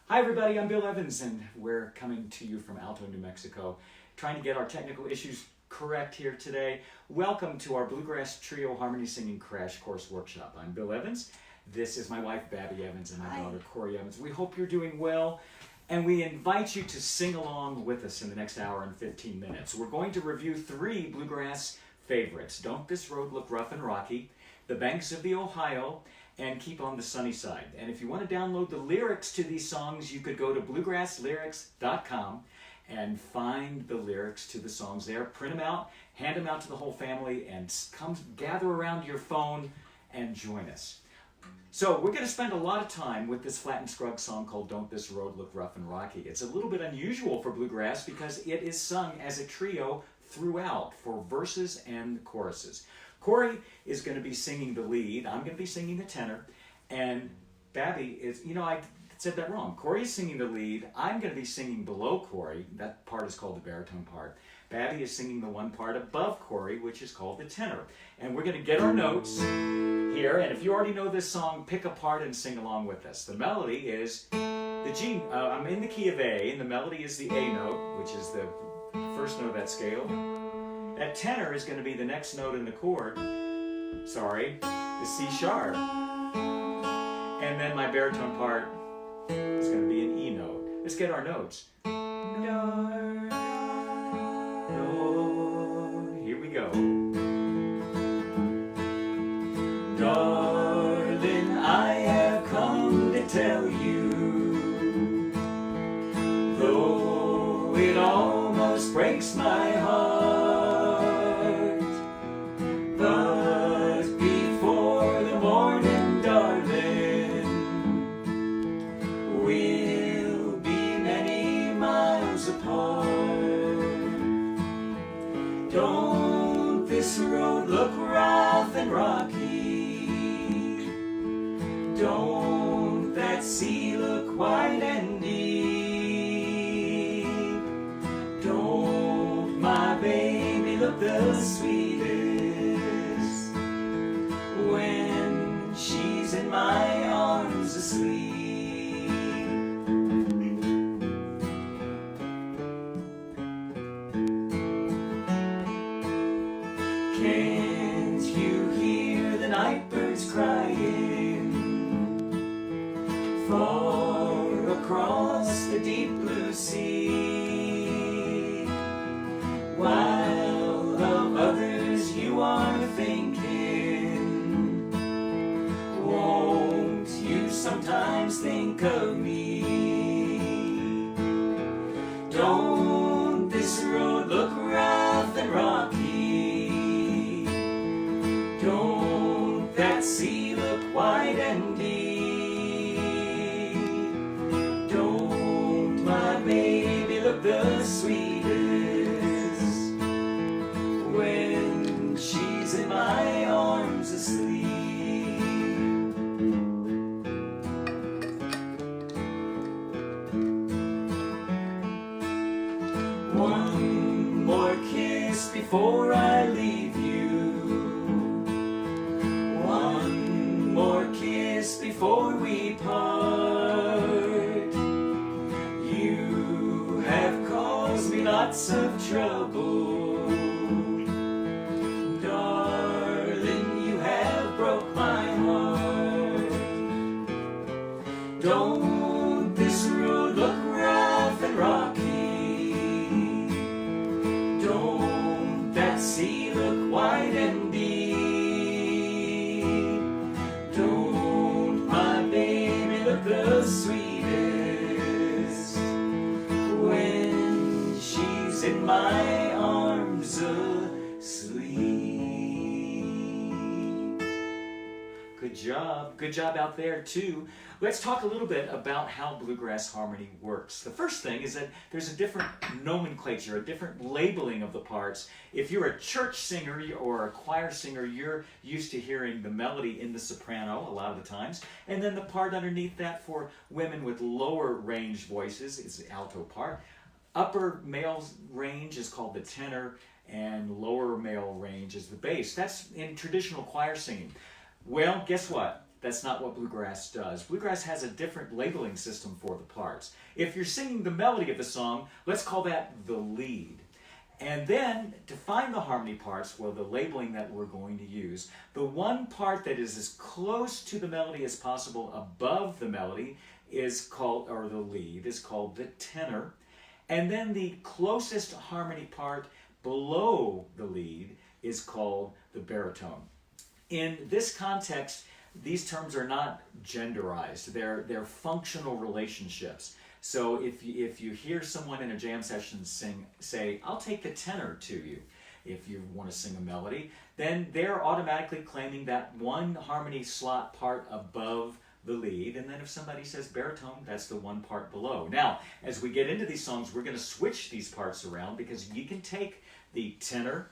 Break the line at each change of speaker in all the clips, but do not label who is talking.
Hi everybody, I'm Bill Evans and we're coming to you from Alto, New Mexico, trying to get our technical issues correct here today. Welcome to our Bluegrass Trio Harmony Singing Crash Course Workshop. I'm Bill Evans. This is my wife, Babby Evans, and my daughter, Corey Evans. We hope you're doing well, and we invite you to sing along with us in the next hour and 15 minutes. We're going to review 3 bluegrass favorites: Don't This Road Look Rough and Rocky, The Banks of the Ohio, and Keep on the Sunny Side. And if you want to download the lyrics to these songs, you could go to bluegrasslyrics.com and find the lyrics to the songs there. Print them out, hand them out to the whole family, and come gather around your phone and join us. So we're going to spend a lot of time with this Flatt and Scruggs song called Don't This Road Look Rough and Rocky. It's a little bit unusual for bluegrass because it is sung as a trio throughout for verses and choruses. Corey is going to be singing the lead, I'm going to be singing the tenor, and Babby is, I said that wrong. Corey is singing the lead, I'm going to be singing below Corey, that part is called the baritone part. Babby is singing the one part above Corey, which is called the tenor. And we're going to get our notes here, and if you already know this song, pick a part and sing along with us. The melody is the G, I'm in the key of A, and the melody is the A note, which is the first note of that scale. That tenor is going to be the next note in the chord, the C sharp. And then my baritone part is going to be an E note. Let's get our notes. Here we go. Darling, I have come to tell you, though it almost breaks my heart, but before the morning, darling, we'll be many miles apart. Don't this road look rough and rocky? Don't that sea look wide and deep? Don't my baby look the sweetest when she's in my arms asleep? Can't you hear the night birds crying far across the deep blue sea? While of others you are thinking, won't you sometimes think of me? Don't this road look rough and rocky? Don't that sea look wide and deep? Don't my baby look the sweetest when she's in my arms asleep? One more kiss before I leave you. One more kiss before we part. You have caused me lots of trouble, darling, you have broke my heart. Don't this road look rough and rocky? Don't that sea look wide and deep? Don't my baby look the sweetest when she's in my arms asleep? Good job out there too. Let's talk a little bit about how bluegrass harmony works. The first thing is that there's a different nomenclature, a different labeling of the parts. If you're a church singer or a choir singer, you're used to hearing the melody in the soprano a lot of the times, and then the part underneath that for women with lower range voices is the alto part. Upper male range is called the tenor, and lower male range is the bass. That's in traditional choir singing. Well, guess what? That's not what bluegrass does. Bluegrass has a different labeling system for the parts. If you're singing the melody of the song, let's call that the lead. And then to find the harmony parts, well, the labeling that we're going to use, the one part that is as close to the melody as possible above the melody is called, or the lead, is called the tenor. And then the closest harmony part below the lead is called the baritone. In this context, these terms are not genderized. They're functional relationships. So if you hear someone in a jam session say, I'll take the tenor to you, if you want to sing a melody, then they're automatically claiming that one harmony slot part above the lead. And then if somebody says baritone, that's the one part below. Now, as we get into these songs, we're going to switch these parts around, because you can take the tenor,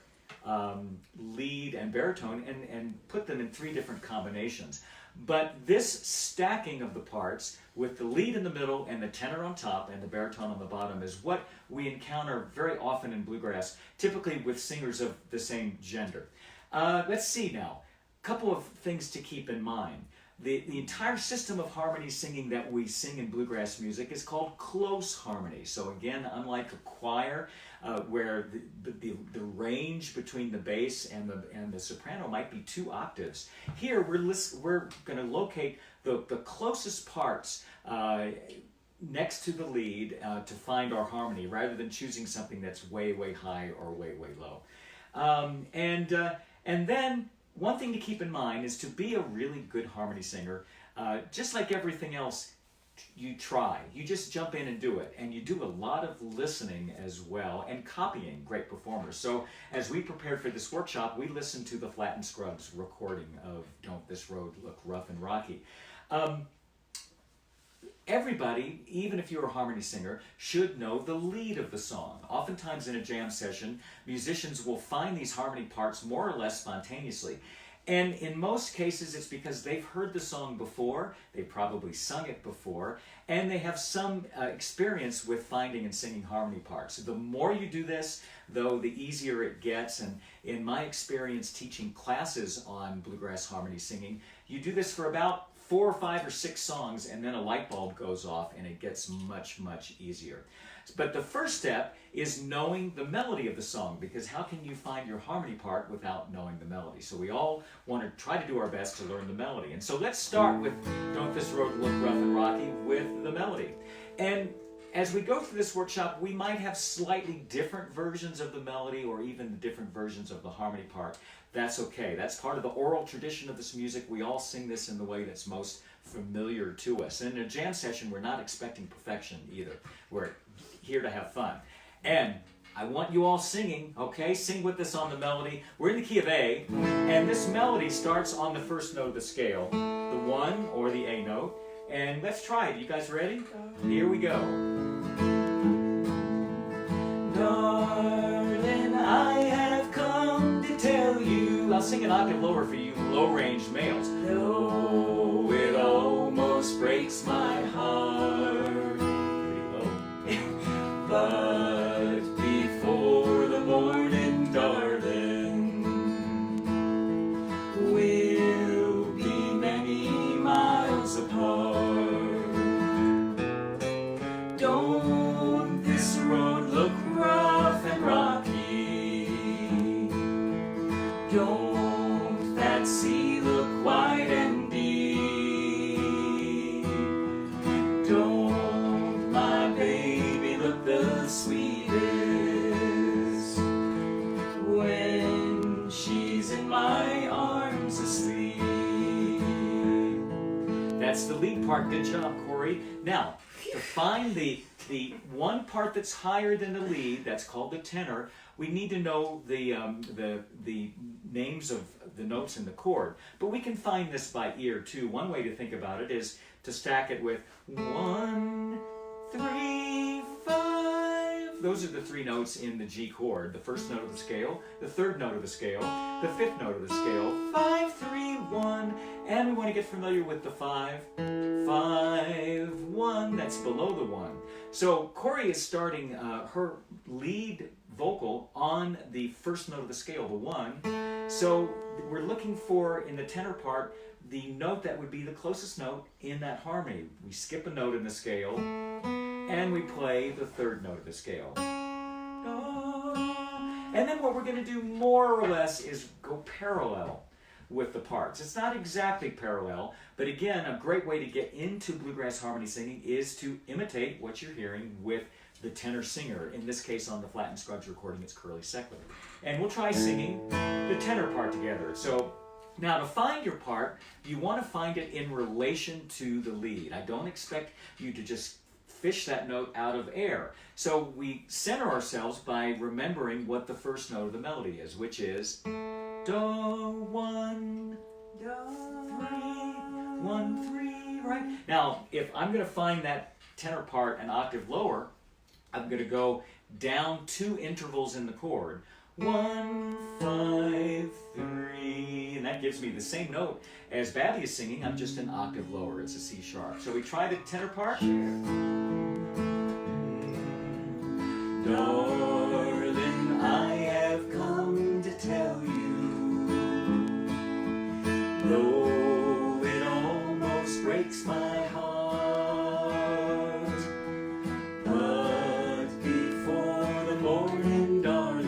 lead, and baritone and put them in 3 different combinations. But this stacking of the parts with the lead in the middle and the tenor on top and the baritone on the bottom is what we encounter very often in bluegrass, typically with singers of the same gender. Let's see now. A couple of things to keep in mind. The entire system of harmony singing that we sing in bluegrass music is called close harmony. So again, unlike a choir, where the range between the bass and the soprano might be 2 octaves, here we're going to locate the closest parts next to the lead to find our harmony, rather than choosing something that's way, way high or way, way low. And then one thing to keep in mind is, to be a really good harmony singer, just like everything else, you try. You just jump in and do it. And you do a lot of listening as well, and copying great performers. So as we prepared for this workshop, we listened to the Flat and Scruggs recording of Don't This Road Look Rough and Rocky. Everybody, even if you're a harmony singer, should know the lead of the song. Oftentimes in a jam session, musicians will find these harmony parts more or less spontaneously. And in most cases, it's because they've heard the song before, they've probably sung it before, and they have some experience with finding and singing harmony parts. The more you do this, though, the easier it gets. And in my experience teaching classes on bluegrass harmony singing, you do this for about 4 or 5 or 6 songs, and then a light bulb goes off, and it gets much, much easier. But the first step is knowing the melody of the song, because how can you find your harmony part without knowing the melody? So we all want to try to do our best to learn the melody. And so let's start with Don't This Road Look Rough and Rocky with the melody. And as we go through this workshop, we might have slightly different versions of the melody, or even different versions of the harmony part. That's okay. That's part of the oral tradition of this music. We all sing this in the way that's most familiar to us. And in a jam session, we're not expecting perfection either. We're here to have fun. And I want you all singing, okay? Sing with us on the melody. We're in the key of A, and this melody starts on the first note of the scale, the 1 or the A note. And let's try it. You guys ready? Here we go. Darling, I have come to tell you. I'll sing an octave lower for you low-range males. Though it almost breaks my heart. Pretty low. But before the morning, darling, we'll be many miles apart. Don't this road look rough and rocky? Don't that sea look wide and deep? Don't my baby look the sweetest when she's in my arms asleep? That's the lead part. Good job, Corey. Now, to find the one part that's higher than the lead, that's called the tenor, we need to know the names of the notes in the chord. But we can find this by ear too. One way to think about it is to stack it with 1, 3, 5. Those are the 3 notes in the G chord. The first note of the scale, the 3rd note of the scale, the 5th note of the scale. 5, 3, 1. And we want to get familiar with the 5. 5, 1. That's below the 1. So Corey is starting her lead vocal on the first note of the scale, the 1. So we're looking for, in the tenor part, the note that would be the closest note in that harmony. We skip a note in the scale, and we play the third note of the scale. And then what we're going to do more or less is go parallel with the parts. It's not exactly parallel, but again, a great way to get into bluegrass harmony singing is to imitate what you're hearing with the tenor singer. In this case, on the Flatt and Scruggs recording, it's Curly Seckler. And we'll try singing the tenor part together. So now to find your part, you want to find it in relation to the lead. I don't expect you to just fish that note out of air. So we center ourselves by remembering what the first note of the melody is, which is do, 1, 3, 1, 3, right? Now, if I'm going to find that tenor part an octave lower, I'm going to go down 2 intervals in the chord. 1, 5, 3, and that gives me the same note as Babby is singing. I'm just an octave lower. It's a C sharp. So we try the tenor part. Darling, I have come to tell you, though it almost breaks my heart, but before the morning, darling,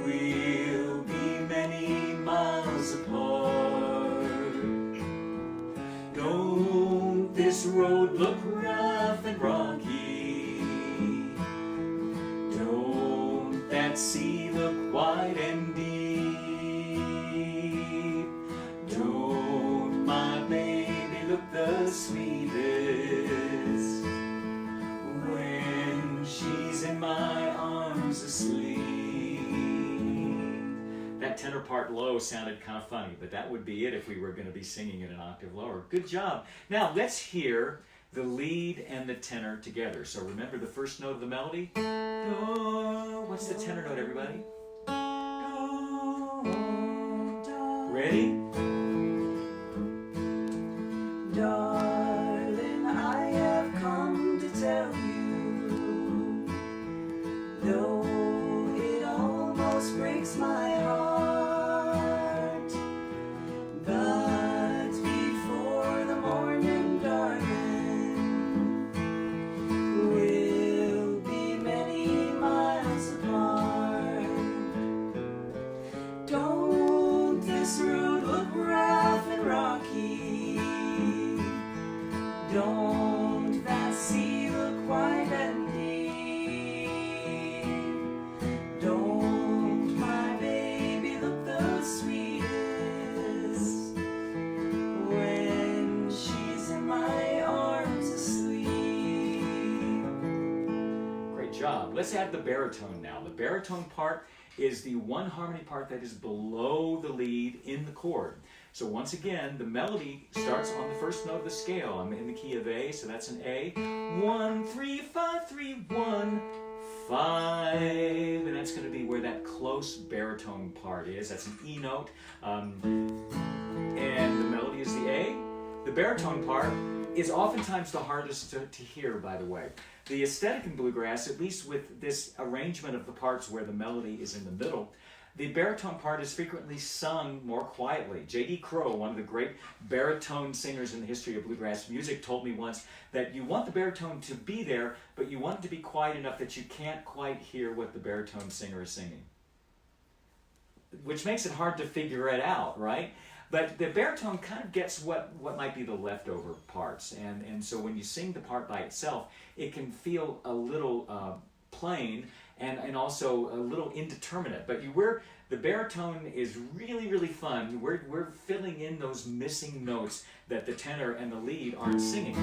we'll be many miles apart. Don't this road look rough and rocky? See look wide and deep. Don't my baby look the sweetest when she's in my arms asleep? That tenor part low sounded kind of funny, but that would be it if we were going to be singing it an octave lower. Good job. Now let's hear the lead and the tenor together. So remember the first note of the melody? Do. What's the tenor note, everybody? Do. Ready?
Darling, I have come to tell you, though it almost breaks my heart, but before the morning, darling, we'll be many miles apart. Don't this road look rough and rocky? Don't that sea look wide and deep? Don't my baby look the sweetest when she's in my arms asleep?
Great job. Let's add the baritone now. The baritone part is the one harmony part that is below the lead in the chord. So once again, the melody starts on the first note of the scale. I'm in the key of A, so that's an A. 1, 3, 5, 3, 1, 5. And that's going to be where that close baritone part is. That's an E note. And the melody is the A. The baritone part is oftentimes the hardest to hear, by the way. The aesthetic in bluegrass, at least with this arrangement of the parts where the melody is in the middle, the baritone part is frequently sung more quietly. J.D. Crowe, one of the great baritone singers in the history of bluegrass music, told me once that you want the baritone to be there, but you want it to be quiet enough that you can't quite hear what the baritone singer is singing. Which makes it hard to figure it out, right? But the baritone kind of gets what might be the leftover parts. And so when you sing the part by itself, it can feel a little plain and also a little indeterminate. But the baritone is really, really fun. We're filling in those missing notes that the tenor and the lead aren't singing.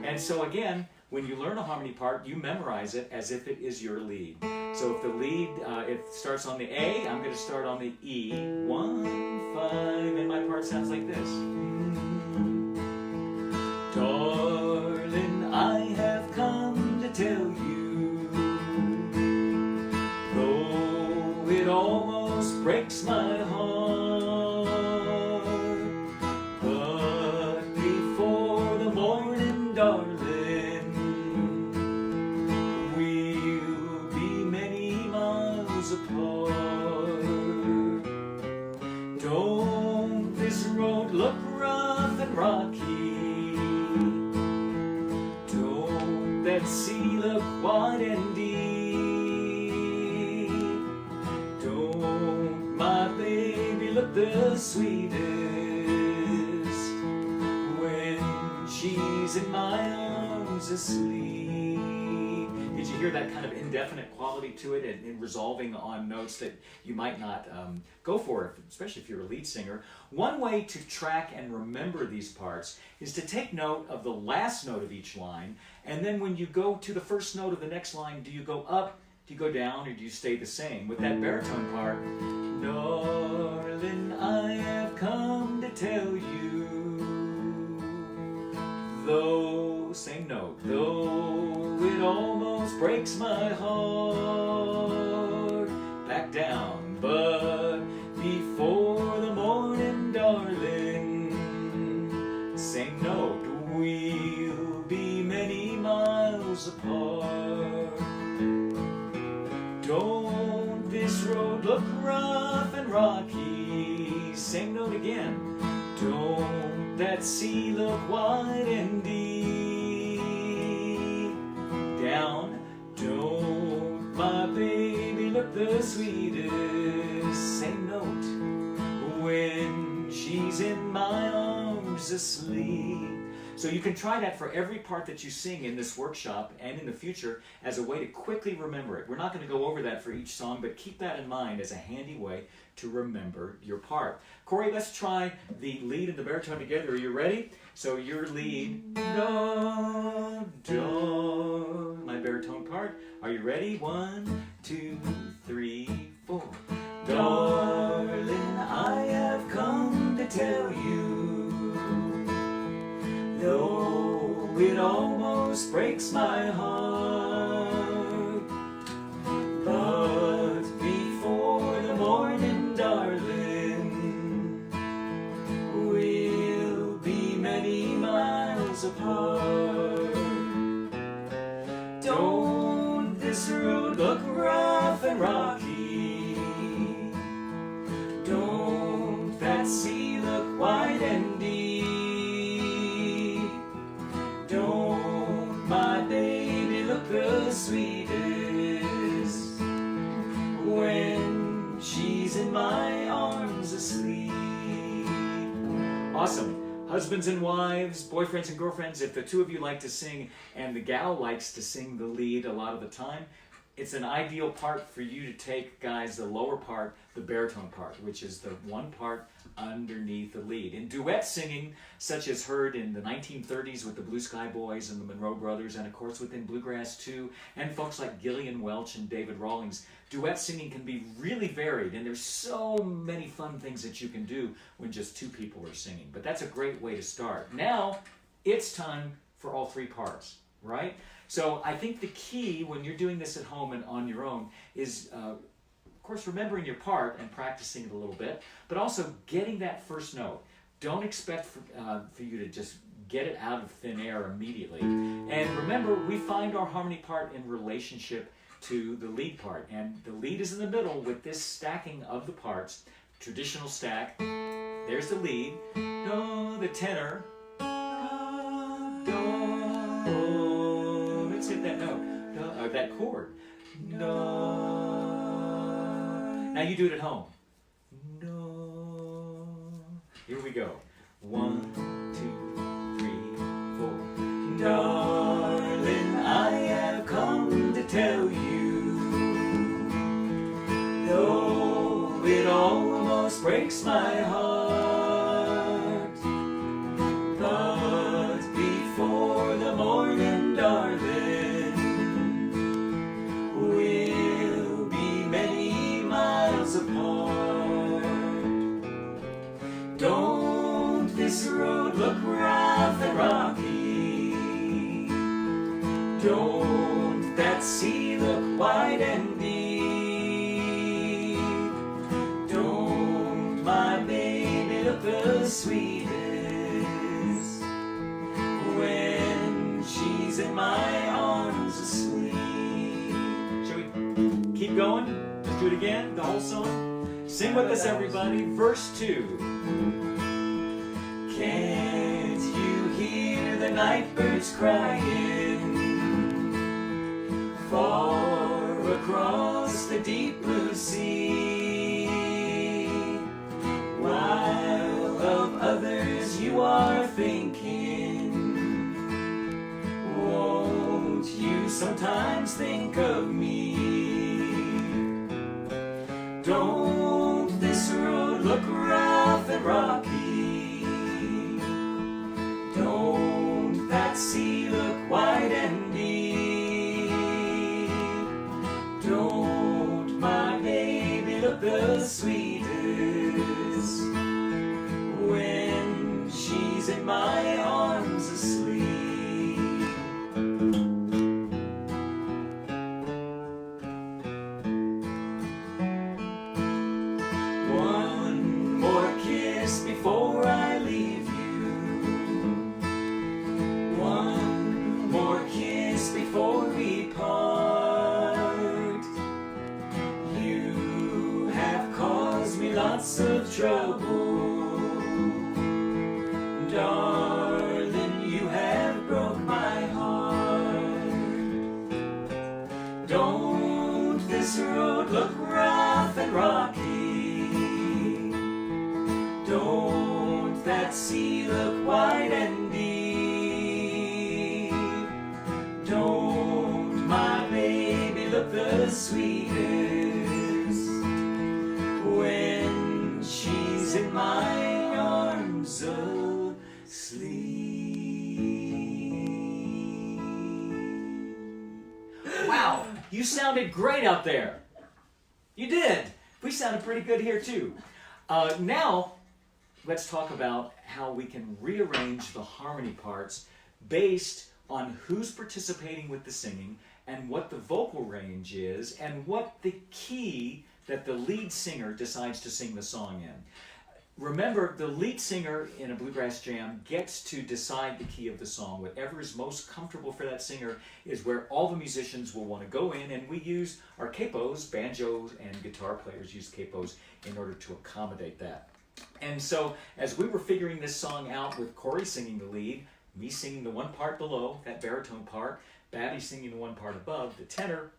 And so again, when you learn a harmony part, you memorize it as if it is your lead. So if the lead, it starts on the A, I'm going to start on the E. 1, 5, and my part sounds like this. Darling, I have come to tell you, though it almost breaks my heart, but before the morning, darling, apart. Don't that sea look wide and deep? Don't my baby look the sweetest when she's in my arms asleep? Did you hear that kind of indefinite quality to it and resolving on notes that you might not go for, especially if you're a lead singer? One way to track and remember these parts is to take note of the last note of each line, and then when you go to the first note of the next line, do you go up, do you go down, or do you stay the same? With that baritone part, darling, I have come to tell you, though, same note, though it almost breaks my heart, back down, but before the morning, darling, same note, we'll be many miles apart. Don't this road look rough and rocky? Same note again. Don't that sea look wide and deep? Down. Don't my baby look the sweetest? Same note. When she's in my arms asleep. So you can try that for every part that you sing in this workshop and in the future as a way to quickly remember it. We're not going to go over that for each song, but keep that in mind as a handy way to remember your part. Corey, let's try the lead and the baritone together. Are you ready? So your lead, do, do, my baritone part. Are you ready? 1, 2, 3, 4. Darling, I have come to tell you, though it almost breaks my heart, but before the morning, darling, we'll be many miles apart. Don't this road look rough and rocky? Don't that sea look wide and deep? Don't my baby look the sweetest when she's in my arms asleep? Awesome. Husbands and wives, boyfriends and girlfriends, if the two of you like to sing and the gal likes to sing the lead a lot of the time, it's an ideal part for you to take, guys, the lower part, the baritone part, which is the one part underneath the lead. In duet singing, such as heard in the 1930s with the Blue Sky Boys and the Monroe Brothers, and of course within Bluegrass Trio, and folks like Gillian Welch and David Rawlings, duet singing can be really varied, and there's so many fun things that you can do when just two people are singing. But that's a great way to start. Now, it's time for all three parts, right? So I think the key when you're doing this at home and on your own is, of course, remembering your part and practicing it a little bit, but also getting that first note. Don't expect for you to just get it out of thin air immediately. And remember, we find our harmony part in relationship to the lead part. And the lead is in the middle with this stacking of the parts, traditional stack. There's the lead, do, the tenor, do, let's hit that note, or that chord, do. Now you do it at home. Do. Here we go. 1, 2, 3, 4. Darling, I have come to tell you, though it almost breaks my heart, but before the morning, darling, we'll be many miles apart. Don't this road look rough and rocky? Don't that sea look wide and deep? Don't my baby look the sweetest when she's in my arms asleep? Shall we keep going? Let's do it again, the whole song. Sing with us, everybody. Verse 2. Can't you hear the night birds crying?
far across the deep blue sea. While of others you are thinking, won't you sometimes think of me? Don't this road look rough and rocky? Don't that sea look wide and deep? Don't my baby look the sweetest when she's in my arms asleep? One more kiss before I leave you. One more kiss before we part. You have caused me lots of trouble, darling, you have broke my heart. Don't this road look rough and rocky? Don't that sea look wide and deep? Don't my baby look the sweetest when she's in my arms asleep?
Wow, you sounded great out there. You did. We sounded pretty good here too. Now, let's talk about how we can rearrange the harmony parts based on who's participating with the singing and what the vocal range is and what the key that the lead singer decides to sing the song in. Remember, the lead singer in a bluegrass jam gets to decide the key of the song. Whatever is most comfortable for that singer is where all the musicians will want to go in, and we use our capos, banjos, and guitar players use capos in order to accommodate that. And so, as we were figuring this song out with Corey singing the lead, me singing the one part below, that baritone part, Babby singing the one part above, the tenor,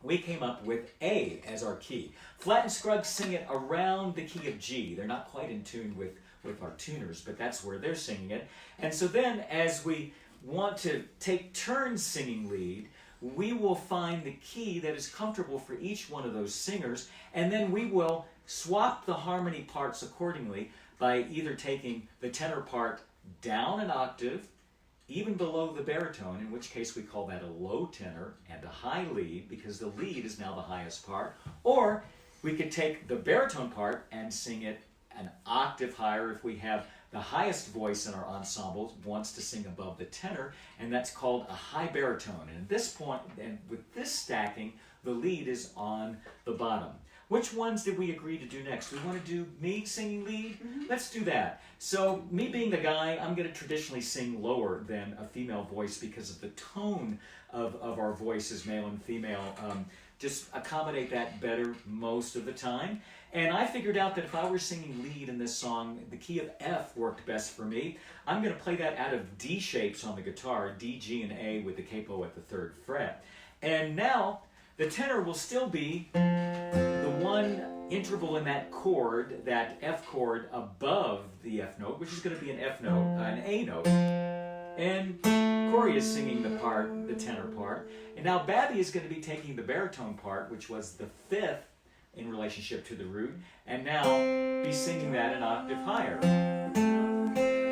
we came up with A as our key. Flat and Scruggs sing it around the key of G. They're not quite in tune with our tuners, but that's where they're singing it. And so then, as we want to take turns singing lead, we will find the key that is comfortable for each one of those singers, and then we will swap the harmony parts accordingly by either taking the tenor part down an octave, even below the baritone, in which case we call that a low tenor, and a high lead, because the lead is now the highest part. Or we could take the baritone part and sing it an octave higher if we have the highest voice in our ensemble wants to sing above the tenor, and that's called a high baritone. And at this point, and with this stacking, the lead is on the bottom. Which ones did we agree to do next? We want to do me singing lead? Let's do that. So, me being the guy, I'm going to traditionally sing lower than a female voice because of the tone of our voices, male and female. Just accommodate that better most of the time. And I figured out that if I were singing lead in this song, the key of F worked best for me. I'm going to play that out of D shapes on the guitar, D, G, and A with the capo at the 3rd fret. And now, the tenor will still be the one interval in that chord, that F chord above the F note, which is going to be an F note, an A note. And Corey is singing the part, the tenor part. And now Babby is going to be taking the baritone part, which was the 5th in relationship to the root, and now be singing that an octave higher.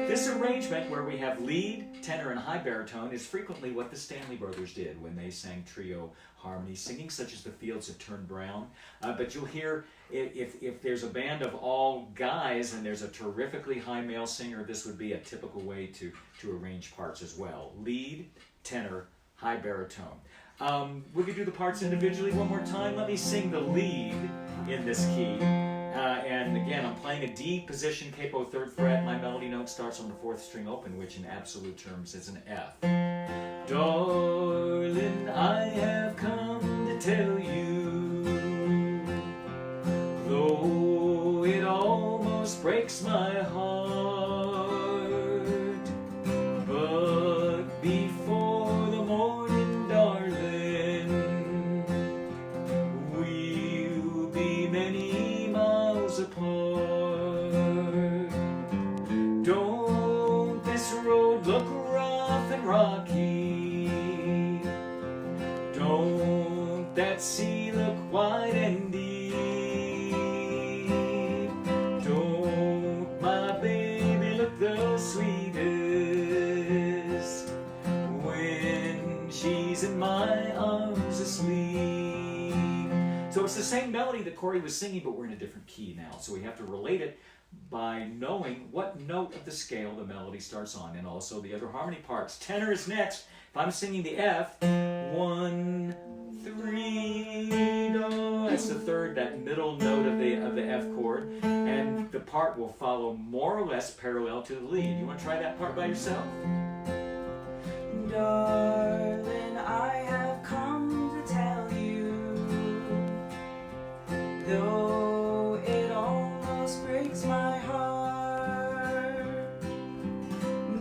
This arrangement where we have lead, tenor, and high baritone is frequently what the Stanley Brothers did when they sang trio harmony, singing such as The Fields Have Turned Brown. But you'll hear, if there's a band of all guys and there's a terrifically high male singer, this would be a typical way to arrange parts as well. Lead, tenor, high baritone. We could do the parts individually one more time. Let me sing the lead in this key. And again, I'm playing a D position, capo 3rd fret. My melody note starts on the 4th string open, which in absolute terms is an F. Darling, I have come to tell you, though it almost breaks my heart, but before the morning, darling, rough and rocky. Don't that sea look wide and deep? Don't my baby look the sweetest when she's in my arms asleep? So it's the same melody that Corey was singing, but we're in a different key now. So we have to relate it by knowing what note of the scale the melody starts on, and also the other harmony parts. Tenor is next. If I'm singing the F, 1, 3, do. That's the third, that middle note of the F chord, and the part will follow more or less parallel to the lead. You want to try that part by yourself?
Darling, I have come to tell you, though it almost breaks my heart,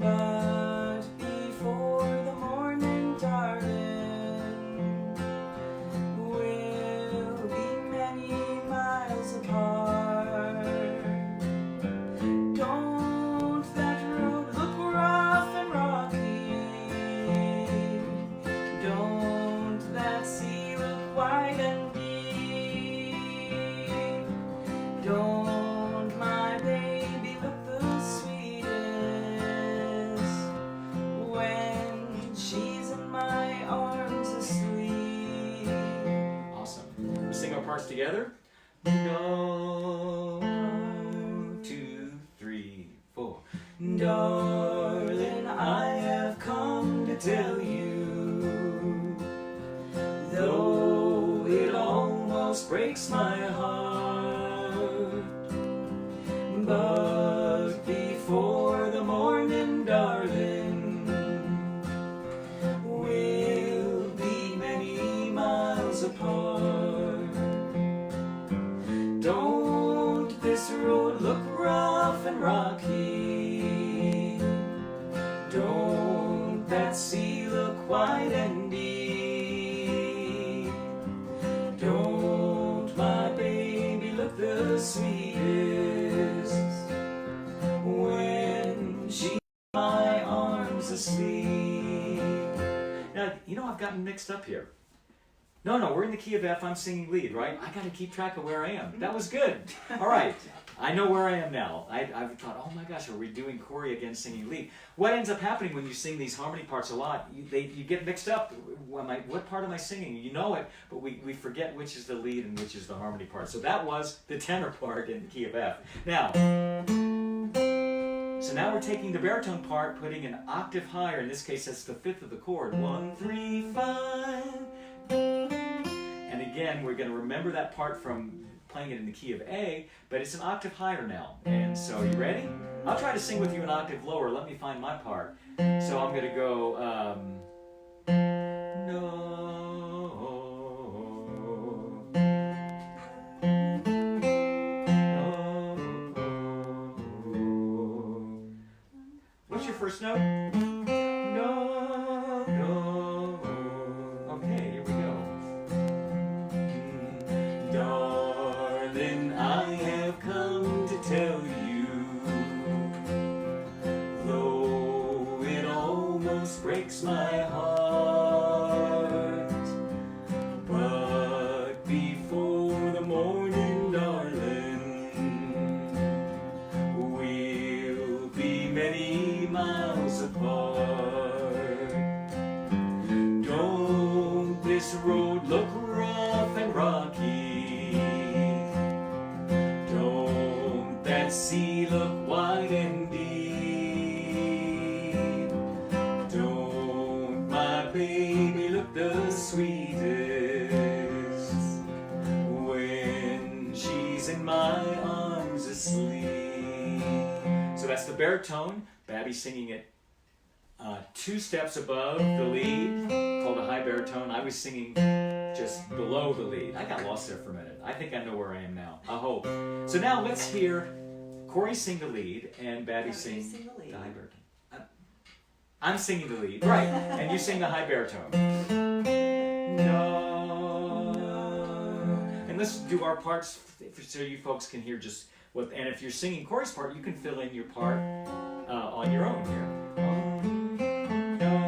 but before the morning, darling, we'll be many miles apart. Don't that road look rough and rocky? Don't that sea look wide and deep? Don't my baby look the sweetest when she's in my arms asleep?
Awesome. We'll sing our parts together. No, 2, 3, 4.
Darling, I have come to tell you, though it almost breaks my heart, but before the morning, darling, we'll be many miles apart. Don't this road look rough and rocky? Don't that sea look wide and deep? Don't my baby look the sweetest when she's in my arms asleep?
Now, you know, I've gotten mixed up here. No, we're in the key of F. I'm singing lead, right? I got to keep track of where I am. That was good. All right. I know where I am now. I've thought, oh my gosh, are we doing Corey again singing lead? What ends up happening when you sing these harmony parts a lot, you get mixed up. What part am I singing? You know it, but we forget which is the lead and which is the harmony part. So that was the tenor part in the key of F. Now, so now we're taking the baritone part, putting an octave higher. In this case, that's the fifth of the chord. 1, 3, 5. And again, we're going to remember that part from playing it in the key of A, but it's an octave higher now. And so, you ready? I'll try to sing with you an octave lower. Let me find my part. So I'm going to go, no. What's your first note? Breaks my heart, but before the morning, darling, we'll be many miles apart. Don't this road look rough and rocky? Don't that sea look wide and deep? Baby, look the sweetest when she's in my arms asleep. So that's the baritone. Babby singing it 2 steps above the lead, called a high baritone. I was singing just below the lead. I got lost there for a minute. I think I know where I am now. I hope. So now let's hear Corey sing the lead and Babby sing the high baritone. I'm singing the lead, right, and you sing the high baritone. No. And let's do our parts so you folks can hear just what, and if you're singing Corey's part, you can fill in your part on your own here. No.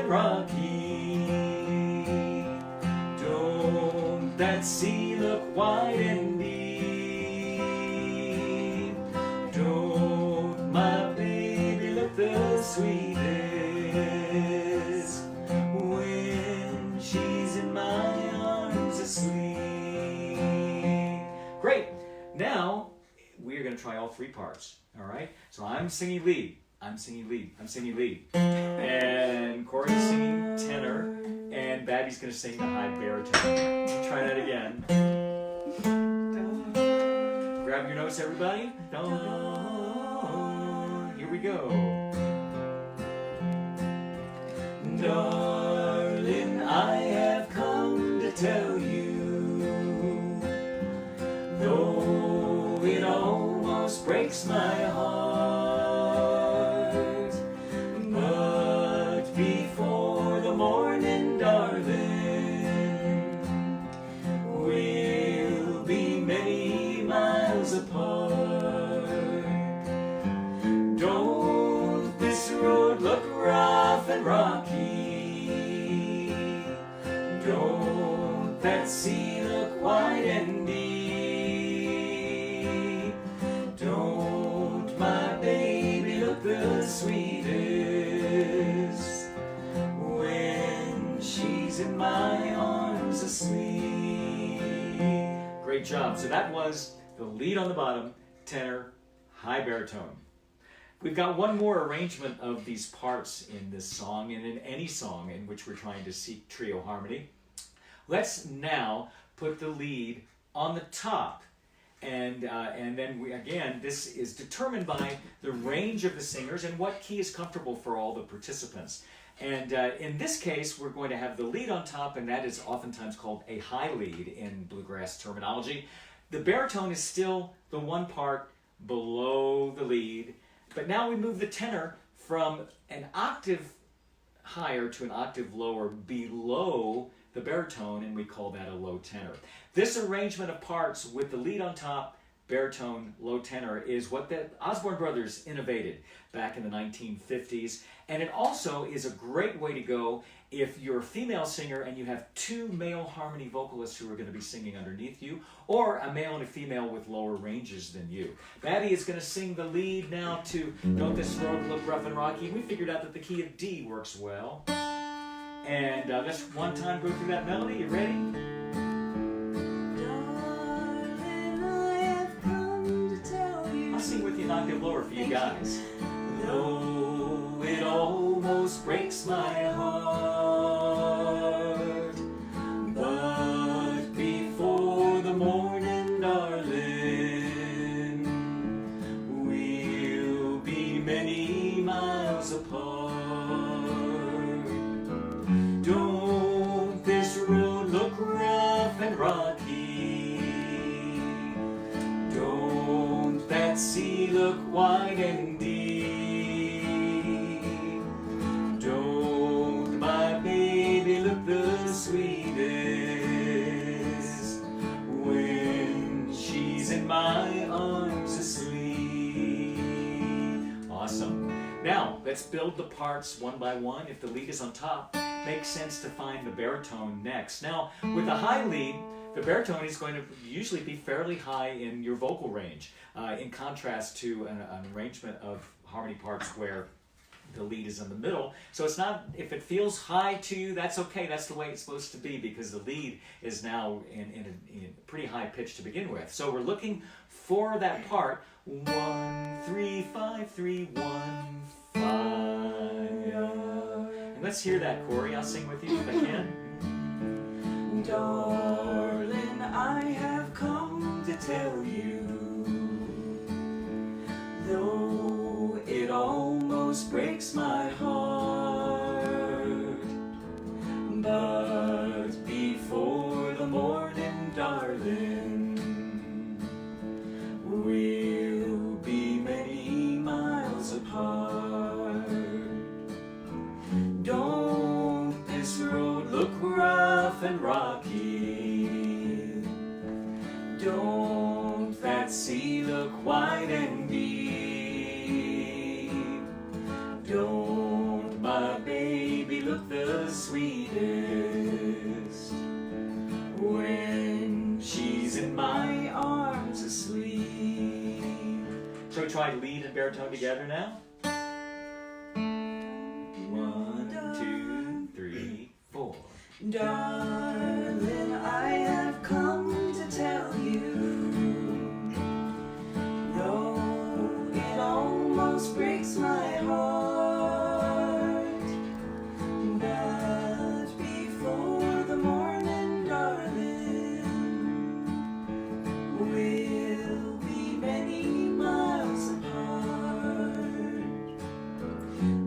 and rocky. Don't that sea look wide and deep? Don't my baby look the sweetest when she's in my arms asleep? Great. Now we're going to try all three parts. All right. So I'm singing lead. I'm singing lead. I'm singing lead. And Corey's singing tenor. And Babby's going to sing the high baritone. Try that again. Grab your notes, everybody. Here we go. Darling, I have come to tell you, though it almost breaks my heart, but before the morning, darling, we'll be many miles apart. Don't this road look rough and rocky? Don't that sea look wide and deep? Don't my baby look the sweetest when she's in my arms asleep? Great job. So that was the lead on the bottom, tenor, high baritone. We've got one more arrangement of these parts in this song and in any song in which we're trying to seek trio harmony. Let's now put the lead on the top. And then this is determined by the range of the singers and what key is comfortable for all the participants. And in this case, we're going to have the lead on top, and that is oftentimes called a high lead in bluegrass terminology. The baritone is still the one part below the lead, but now we move the tenor from an octave higher to an octave lower below the baritone, and we call that a low tenor. This arrangement of parts with the lead on top, baritone, low tenor is what the Osborne brothers innovated back in the 1950s, and it also is a great way to go if you're a female singer and you have two male harmony vocalists who are going to be singing underneath you, or a male and a female with lower ranges than you. Babby is going to sing the lead now to Don't This Road Look Rough and Rocky. We figured out that the key of D works well. And let's one time go through that melody. You ready?
Darling, I have come to tell you.
I'll sing with you an octave lower for you guys. Though it almost breaks my heart, but before the morning, darling, we'll be many miles apart. Don't this road look rough and rocky? Don't that sea look wide and deep? Don't my baby look the sweetest when she's in my arms asleep? Awesome. Now, let's build the parts one by one. If the lead is on top, makes sense to find the baritone next. Now, with a high lead, the baritone is going to usually be fairly high in your vocal range, in contrast to an arrangement of harmony parts where the lead is in the middle. So it's not, if it feels high to you, that's okay. That's the way it's supposed to be, because the lead is now in a pretty high pitch to begin with. So we're looking for that part. 1, 3, 5, 3, 1, 5. And let's hear that, Corey. I'll sing with you if I can.
Darling, I have come to tell you, though it almost breaks my heart, but before the morning, darling, we'll be many miles apart. Don't this road look rough and rocky? Don't that sea look wide and deep? Don't my baby look
look the sweetest when she's in my arms asleep. Shall we try lead and baritone together now? 1, 2, 3, 4.
Darling, I have come to tell you, though it almost breaks my heart, that before the morning, darling, we'll be many miles apart.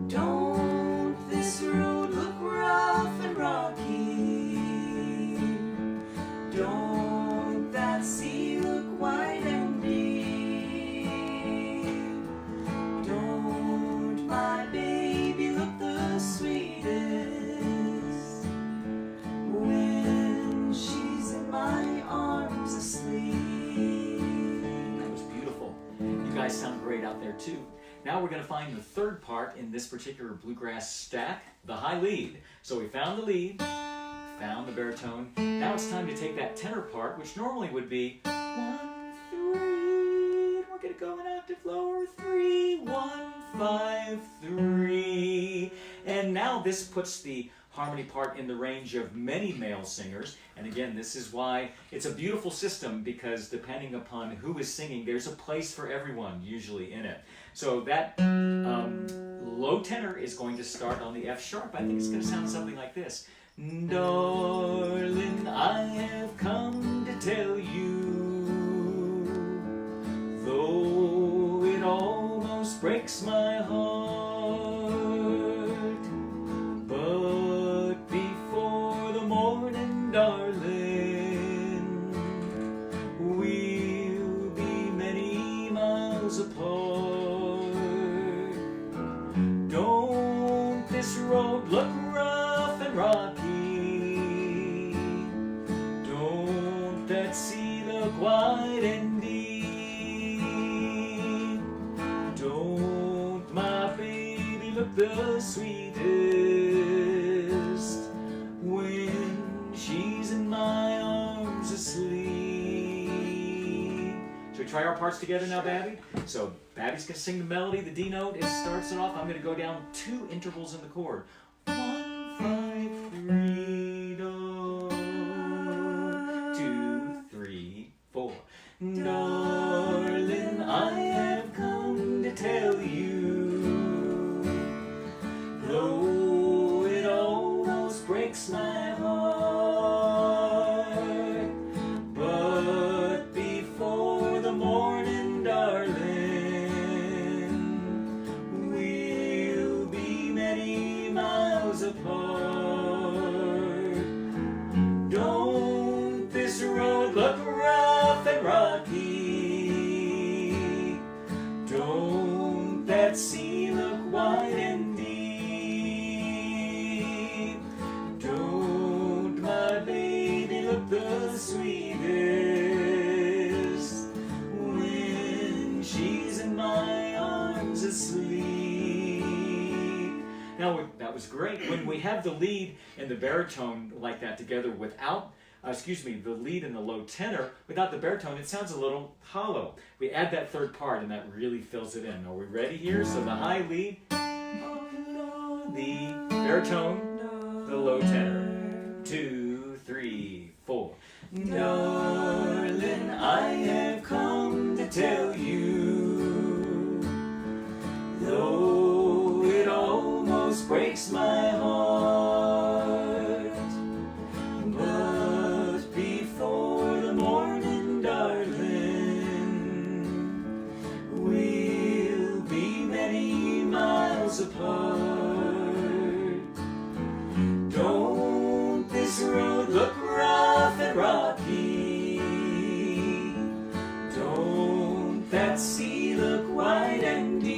Don't this road look rough and rocky? Don't that sea look wide and deep? Don't my baby look the sweetest when she's in my arms asleep?
That was beautiful. You guys sound great out there too. Now we're going to find the third part in this particular bluegrass stack, the high lead. So we found the lead, found the baritone. Now it's time to take that tenor part, which normally would be 1, 3, and we're going to go an octave lower, 3, 1, 5, 3. And now this puts the harmony part in the range of many male singers. And again, this is why it's a beautiful system, because depending upon who is singing, there's a place for everyone usually in it. So that low tenor is going to start on the F sharp. I think it's going to sound something like this. Darling, I have come to tell you, though it almost breaks my heart, but before the morning, darling, we'll be many miles apart. Don't this road look rough and rocky? Don't that sea look wide and deep? Don't my baby look the sweetest when she's in my arms asleep? Should we try our parts together now, Babby? So Babby's going to sing the melody, the D note. It starts it off. I'm going to go down 2 intervals in the chord. 1, 5, 3, do. 2, 3, 4. Darling, I have come to tell you, though it almost breaks my heart, but before the morning, darling, we'll be many miles apart. Don't this road look rough and rocky? Don't that sea look wide and deep? Don't my baby look the sweetest when she's in my arms asleep? Now, that was great. When we have the lead and the baritone like that together without, the lead and the low tenor, without the baritone, it sounds a little hollow. We add that third part and that really fills it in. Are we ready here? So the high lead, the baritone, the low tenor. 2, 3, 4. Darling, I have come to tell you, though it almost breaks my heart, but before the morning, darling, we'll be many miles apart. Don't this road look rough and rocky? Don't that sea look wide and deep?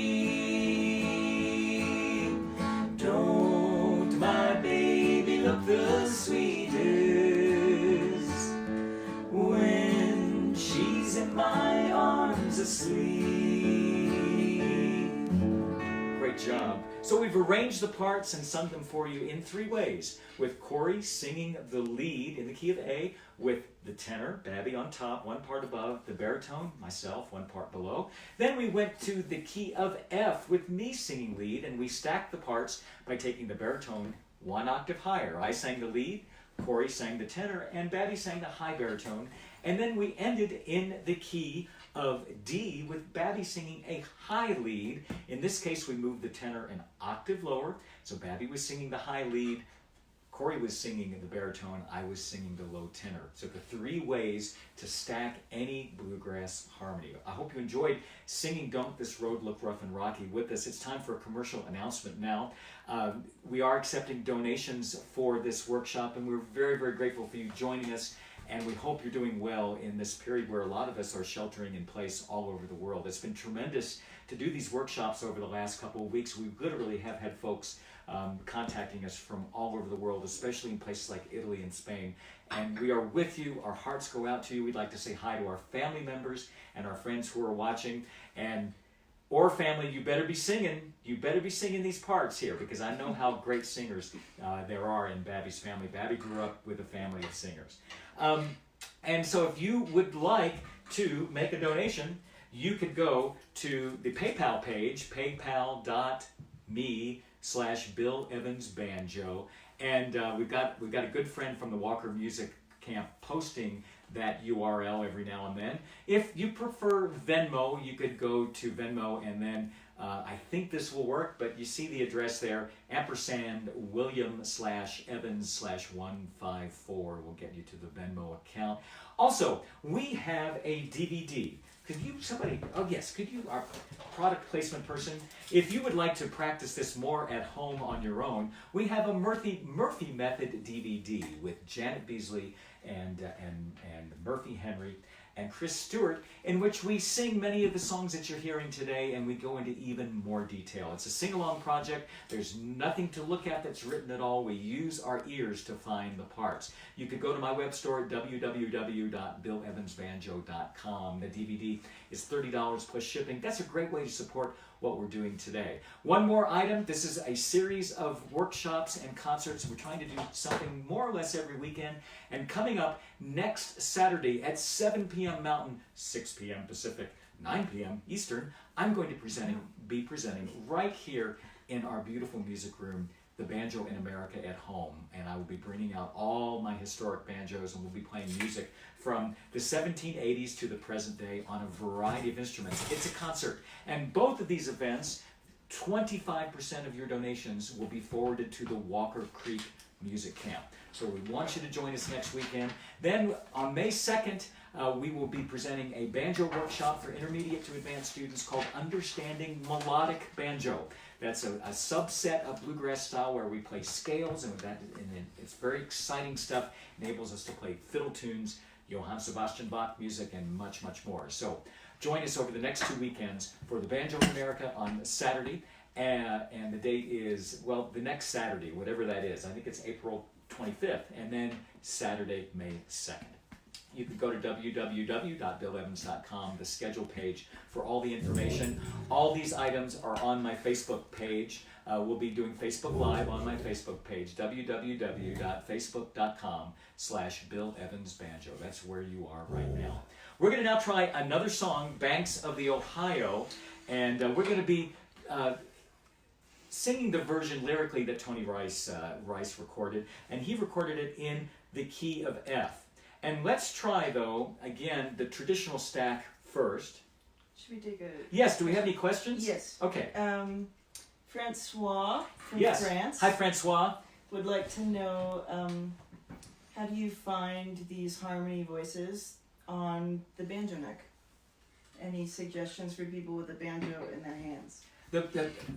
Don't my baby look the sweetest when she's in my arms asleep? Great job. So we've arranged arranged the parts and sung them for you in 3 ways, with Corey singing the lead in the key of A, with the tenor, Babby, on top, 1 part above, the baritone, myself, 1 part below. Then we went to the key of F with me singing lead, and we stacked the parts by taking the baritone 1 octave higher. I sang the lead, Corey sang the tenor, and Babby sang the high baritone. And then we ended in the key of D with Babby singing a high lead. In this case, we moved the tenor an octave lower. So Babby was singing the high lead, Corey was singing the baritone, I was singing the low tenor. So the 3 ways to stack any bluegrass harmony. I hope you enjoyed singing Don't This Road Look Rough and Rocky with us. It's time for a commercial announcement now. We are accepting donations for this workshop, and we're very, very grateful for you joining us. And we hope you're doing well in this period where a lot of us are sheltering in place all over the world. It's been tremendous to do these workshops over the last couple of weeks. We literally have had folks contacting us from all over the world, especially in places like Italy and Spain. And we are with you. Our hearts go out to you. We'd like to say hi to our family members and our friends who are watching. Or family, you better be singing. You better be singing these parts here, because I know how great singers there are in Babby's family. Babby grew up with a family of singers. And so if you would like to make a donation, you could go to the PayPal page, paypal.me/Bill Evans Banjo. And we've got a good friend from the Walker Music Camp posting that URL every now and then. If you prefer Venmo, you could go to Venmo, and then I think this will work, but you see the address there, &William/Evans/154 will get you to the Venmo account. Also, we have a DVD. Could you, our product placement person, if you would like to practice this more at home on your own, we have a Murphy Method DVD with Janet Beasley and Murphy Henry and Chris Stewart, in which we sing many of the songs that you're hearing today, and we go into even more detail. It's a sing-along project. There's nothing to look at that's written at all. We use our ears to find the parts. You could go to my web store at www.billevansbanjo.com. The DVD is $30 plus shipping. That's a great way to support what we're doing today. One more item. This is a series of workshops and concerts. We're trying to do something more or less every weekend. And coming up next Saturday at 7 p.m. Mountain, 6 p.m. Pacific, 9 p.m. Eastern, I'm going to be presenting right here in our beautiful music room, the Banjo in America at Home. And I will be bringing out all my historic banjos, and we'll be playing music from the 1780s to the present day on a variety of instruments. It's a concert. And both of these events, 25% of your donations will be forwarded to the Walker Creek Music Camp. So we want you to join us next weekend. Then on May 2nd, we will be presenting a banjo workshop for intermediate to advanced students called Understanding Melodic Banjo. That's a subset of bluegrass style where we play scales, and it's very exciting stuff. Enables us to play fiddle tunes, Johann Sebastian Bach music, and much, much more. So join us over the next 2 weekends for the Banjo in America on Saturday, and the date is, well, the next Saturday, whatever that is. I think it's April 25th, and then Saturday, May 2nd. You can go to www.billevans.com, the schedule page, for all the information. All these items are on my Facebook page. We'll be doing Facebook Live on my Facebook page, www.facebook.com/BillEvansBanjo. That's where you are right now. We're going to now try another song, Banks of the Ohio, and we're going to be singing the version lyrically that Tony Rice recorded, and he recorded it in the key of F. And let's try, though, again, the traditional stack first.
Should we take a...
Yes, do we have any questions?
Yes.
Okay.
Francois from
Yes.
France
Hi, Francois.
would like to know, how do you find these harmony voices on the banjo neck? Any suggestions for people with a banjo in their hands?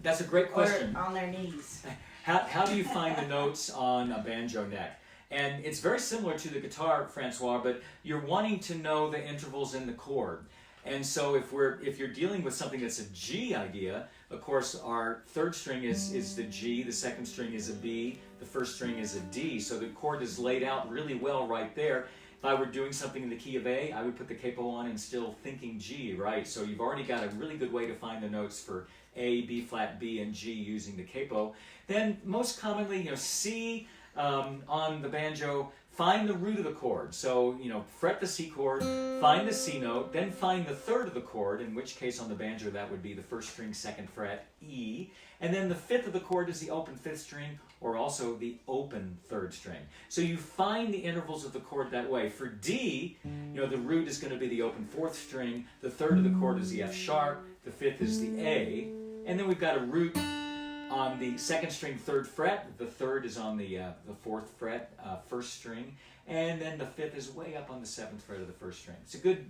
That's a great question.
Or on their knees.
How do you find the notes on a banjo neck? And it's very similar to the guitar, Francois, but you're wanting to know the intervals in the chord. And so if you're dealing with something that's a G idea, of course our third string is the G, the second string is a B, the first string is a D. So the chord is laid out really well right there. If I were doing something in the key of A, I would put the capo on and still thinking G, right? So you've already got a really good way to find the notes for A, B flat, B, and G using the capo. Then most commonly, C on the banjo, find the root of the chord. So, fret the C chord, find the C note, then find the third of the chord, in which case on the banjo that would be the first string, second fret, E. And then the fifth of the chord is the open fifth string, or also the open third string. So you find the intervals of the chord that way. For D, the root is going to be the open fourth string, the third of the chord is the F sharp, the fifth is the A, and then we've got a root on the second string, third fret. The third is on the fourth fret, first string, and then the fifth is way up on the seventh fret of the first string. It's a good,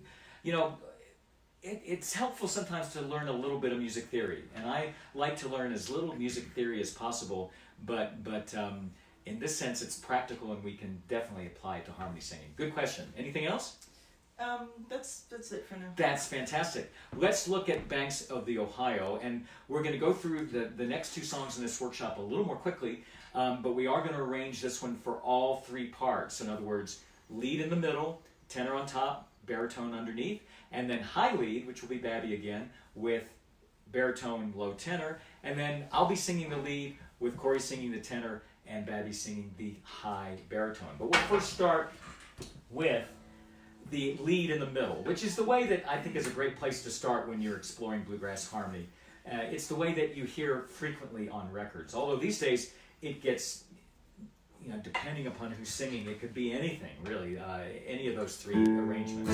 it's helpful sometimes to learn a little bit of music theory, and I like to learn as little music theory as possible, but in this sense it's practical and we can definitely apply it to harmony singing. Good question. Anything else?
That's it for now.
That's fantastic. Let's look at Banks of the Ohio, and we're going to go through the next two songs in this workshop a little more quickly, but we are going to arrange this one for all three parts. In other words, lead in the middle, tenor on top, baritone underneath, and then high lead, which will be Babby again, with baritone, low tenor, and then I'll be singing the lead with Corey singing the tenor and Babby singing the high baritone. But we'll first start with the lead in the middle, which is the way that I think is a great place to start when you're exploring bluegrass harmony. It's the way that you hear frequently on records. Although these days it gets, depending upon who's singing, it could be anything, really, any of those three arrangements.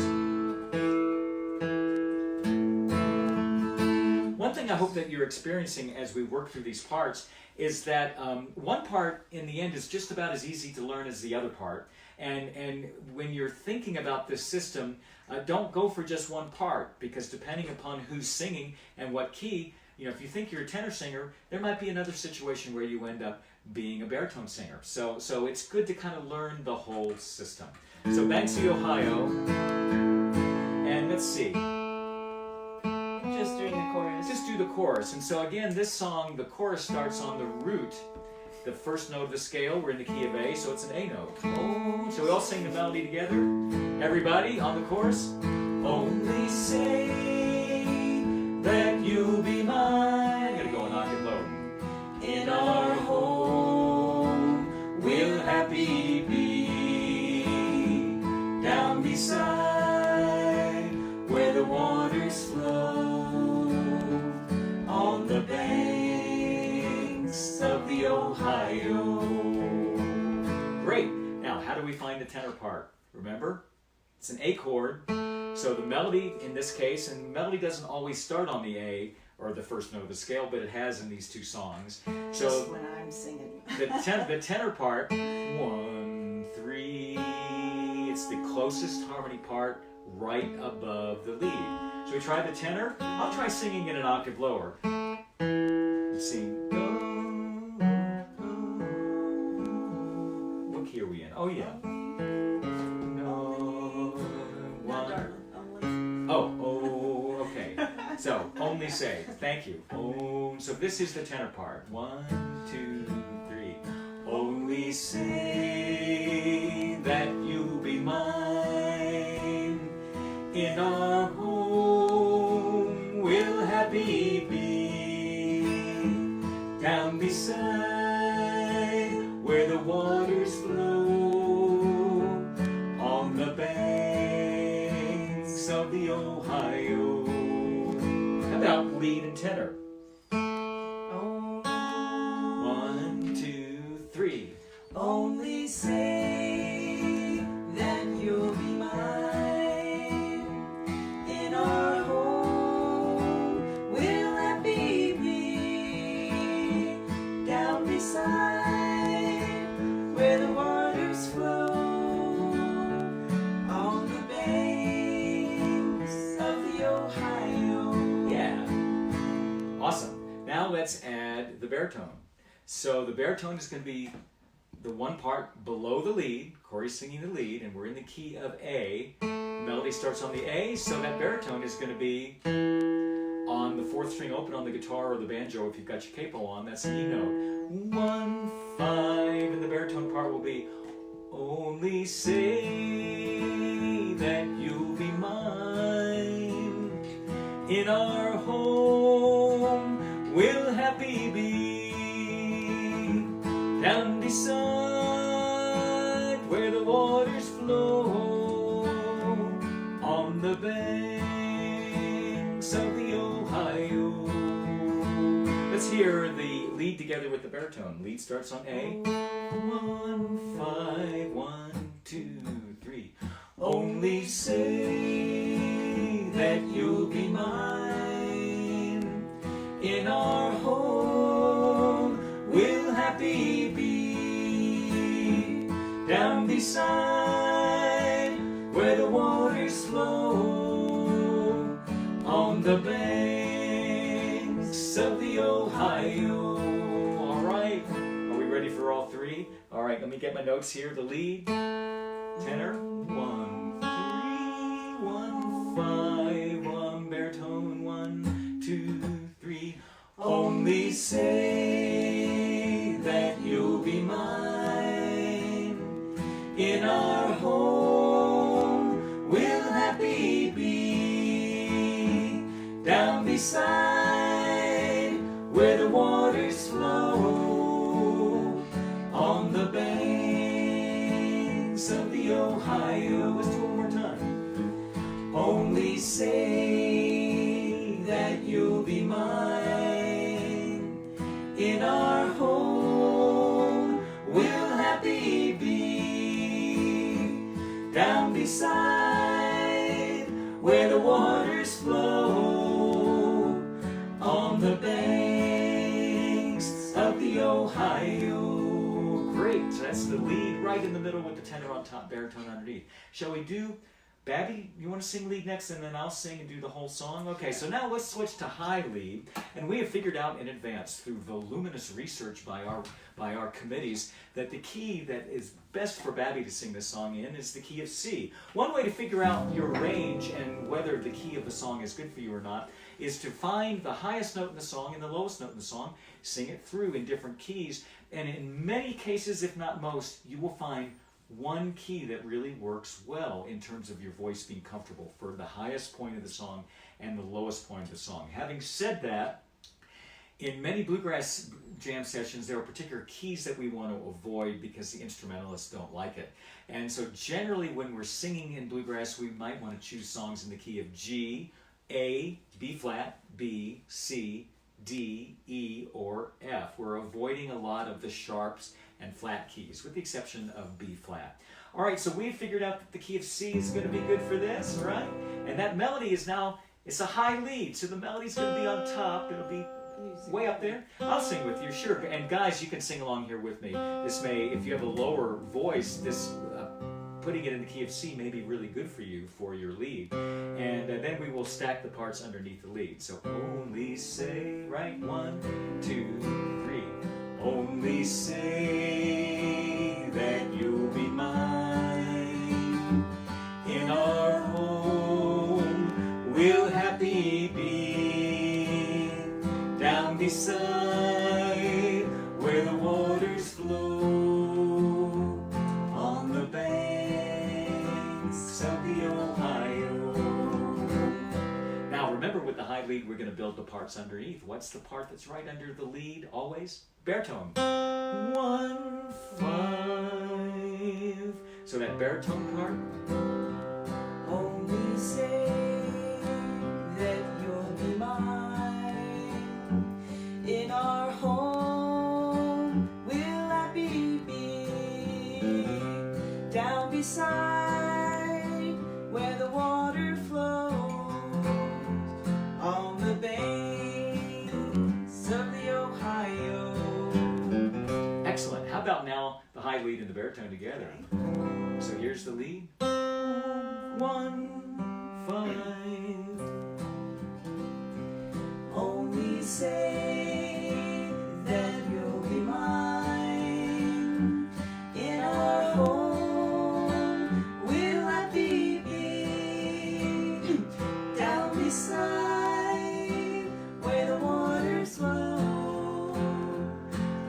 One thing I hope that you're experiencing as we work through these parts is that one part in the end is just about as easy to learn as the other part. And when you're thinking about this system, don't go for just one part, because depending upon who's singing and what key, if you think you're a tenor singer, there might be another situation where you end up being a baritone singer. So it's good to kind of learn the whole system. So Banks of the Ohio, and let's see.
Just doing the chorus.
Just do the chorus. And so again, this song, the chorus starts on the root, the first note of the scale. We're in the key of A, so it's an A note. Oh, so we all sing the melody together. Everybody on the chorus. Only say that you'll be mine. I'm gonna go an octave low. In our home, we'll happy be. Down beside where the waters flow, on the banks of the Ohio. Great. Now, how do we find the tenor part? Remember, it's an A chord. So the melody in this case, and melody doesn't always start on the A or the first note of the scale, but it has in these two songs. So
just when I'm singing.
the tenor part, 1, 3, it's the closest harmony part right above the lead. So we try the tenor. I'll try singing it an octave lower. Let's see. What key are we in? Oh yeah. No. One. Oh, okay. So, only say. Thank you. Oh, so this is the tenor part. 1, 2, 3. Only say that you'll be mine. In our home we'll happy be. Down beside where the waters flow, on the banks of the Ohio. How about lead and tenor? 1, 2, 3.
Only say that you'll be mine. In our home we'll happy be. Down beside where the waters flow, on the banks of the Ohio.
Yeah. Awesome. Now let's add the baritone. So the baritone is going to be the one part below the lead. Corey's singing the lead, and we're in the key of A. The melody starts on the A, so that baritone is going to be on the fourth string open on the guitar or the banjo if you've got your capo on. That's an E note. 1, 5, and the baritone part will be only say that you'll be mine. In our home down beside where the waters flow on the banks of the Ohio. Let's hear the lead together with the baritone. Lead starts on A. 1, 5, 1, 2, 3. Only say that you'll be mine. In our home we'll happy be. Down beside where the waters flow on the banks of the Ohio. All right, are we ready for all three? All right, let me get my notes here. The lead, tenor, 1, 3, 1, 5, 1, baritone, 1, 2, 3. Only say that you'll be mine. In our home we'll happy be. Down beside where the waters flow on the banks of the Ohio. Let's do it one more time. Only say that you'll be mine. In our home we'll happy be. Down beside where the waters flow on the banks of the Ohio. Great, so that's the lead right in the middle with the tenor on top, baritone underneath. Shall we do, Babby, you want to sing lead next and then I'll sing and do the whole song? Okay, so now let's switch to high lead. And we have figured out in advance through voluminous research by our committees that the key that is best for Babby to sing this song in is the key of C. One way to figure out your range and whether the key of the song is good for you or not is to find the highest note in the song and the lowest note in the song, sing it through in different keys, and in many cases, if not most, you will find one key that really works well in terms of your voice being comfortable for the highest point of the song and the lowest point of the song. Having said that, in many bluegrass jam sessions, there are particular keys that we want to avoid because the instrumentalists don't like it. And so generally when we're singing in bluegrass, we might want to choose songs in the key of G, A, B flat, B, C, D, E, or F. We're avoiding a lot of the sharps and flat keys, with the exception of B flat. All right, so we've figured out that the key of C is going to be good for this, right? And that melody is now, it's a high lead, so the melody's going to be on top. It'll be way up there. I'll sing with you, sure. And guys, you can sing along here with me. This may, if you have a lower voice, this putting it in the key of C may be really good for you for your lead. And then we will stack the parts underneath the lead. So only say, right? 1, 2, 3. Only say that you'll be mine. In our home we'll happy be. Down beside where the waters flow on the banks of the Ohio. Now remember, with the high lead we're going to build the parts underneath. What's the part that's right under the lead always? Baritone. 1, 5. So that baritone part.
Only say that you'll be mine. In our home we'll happy be. Down beside where the water flows on the banks of the Ohio.
Excellent. How about now the high lead and the baritone together? So here's the lead. 1, 5.
Only say that you'll be mine. In our home we'll happy be. Down beside where the waters flow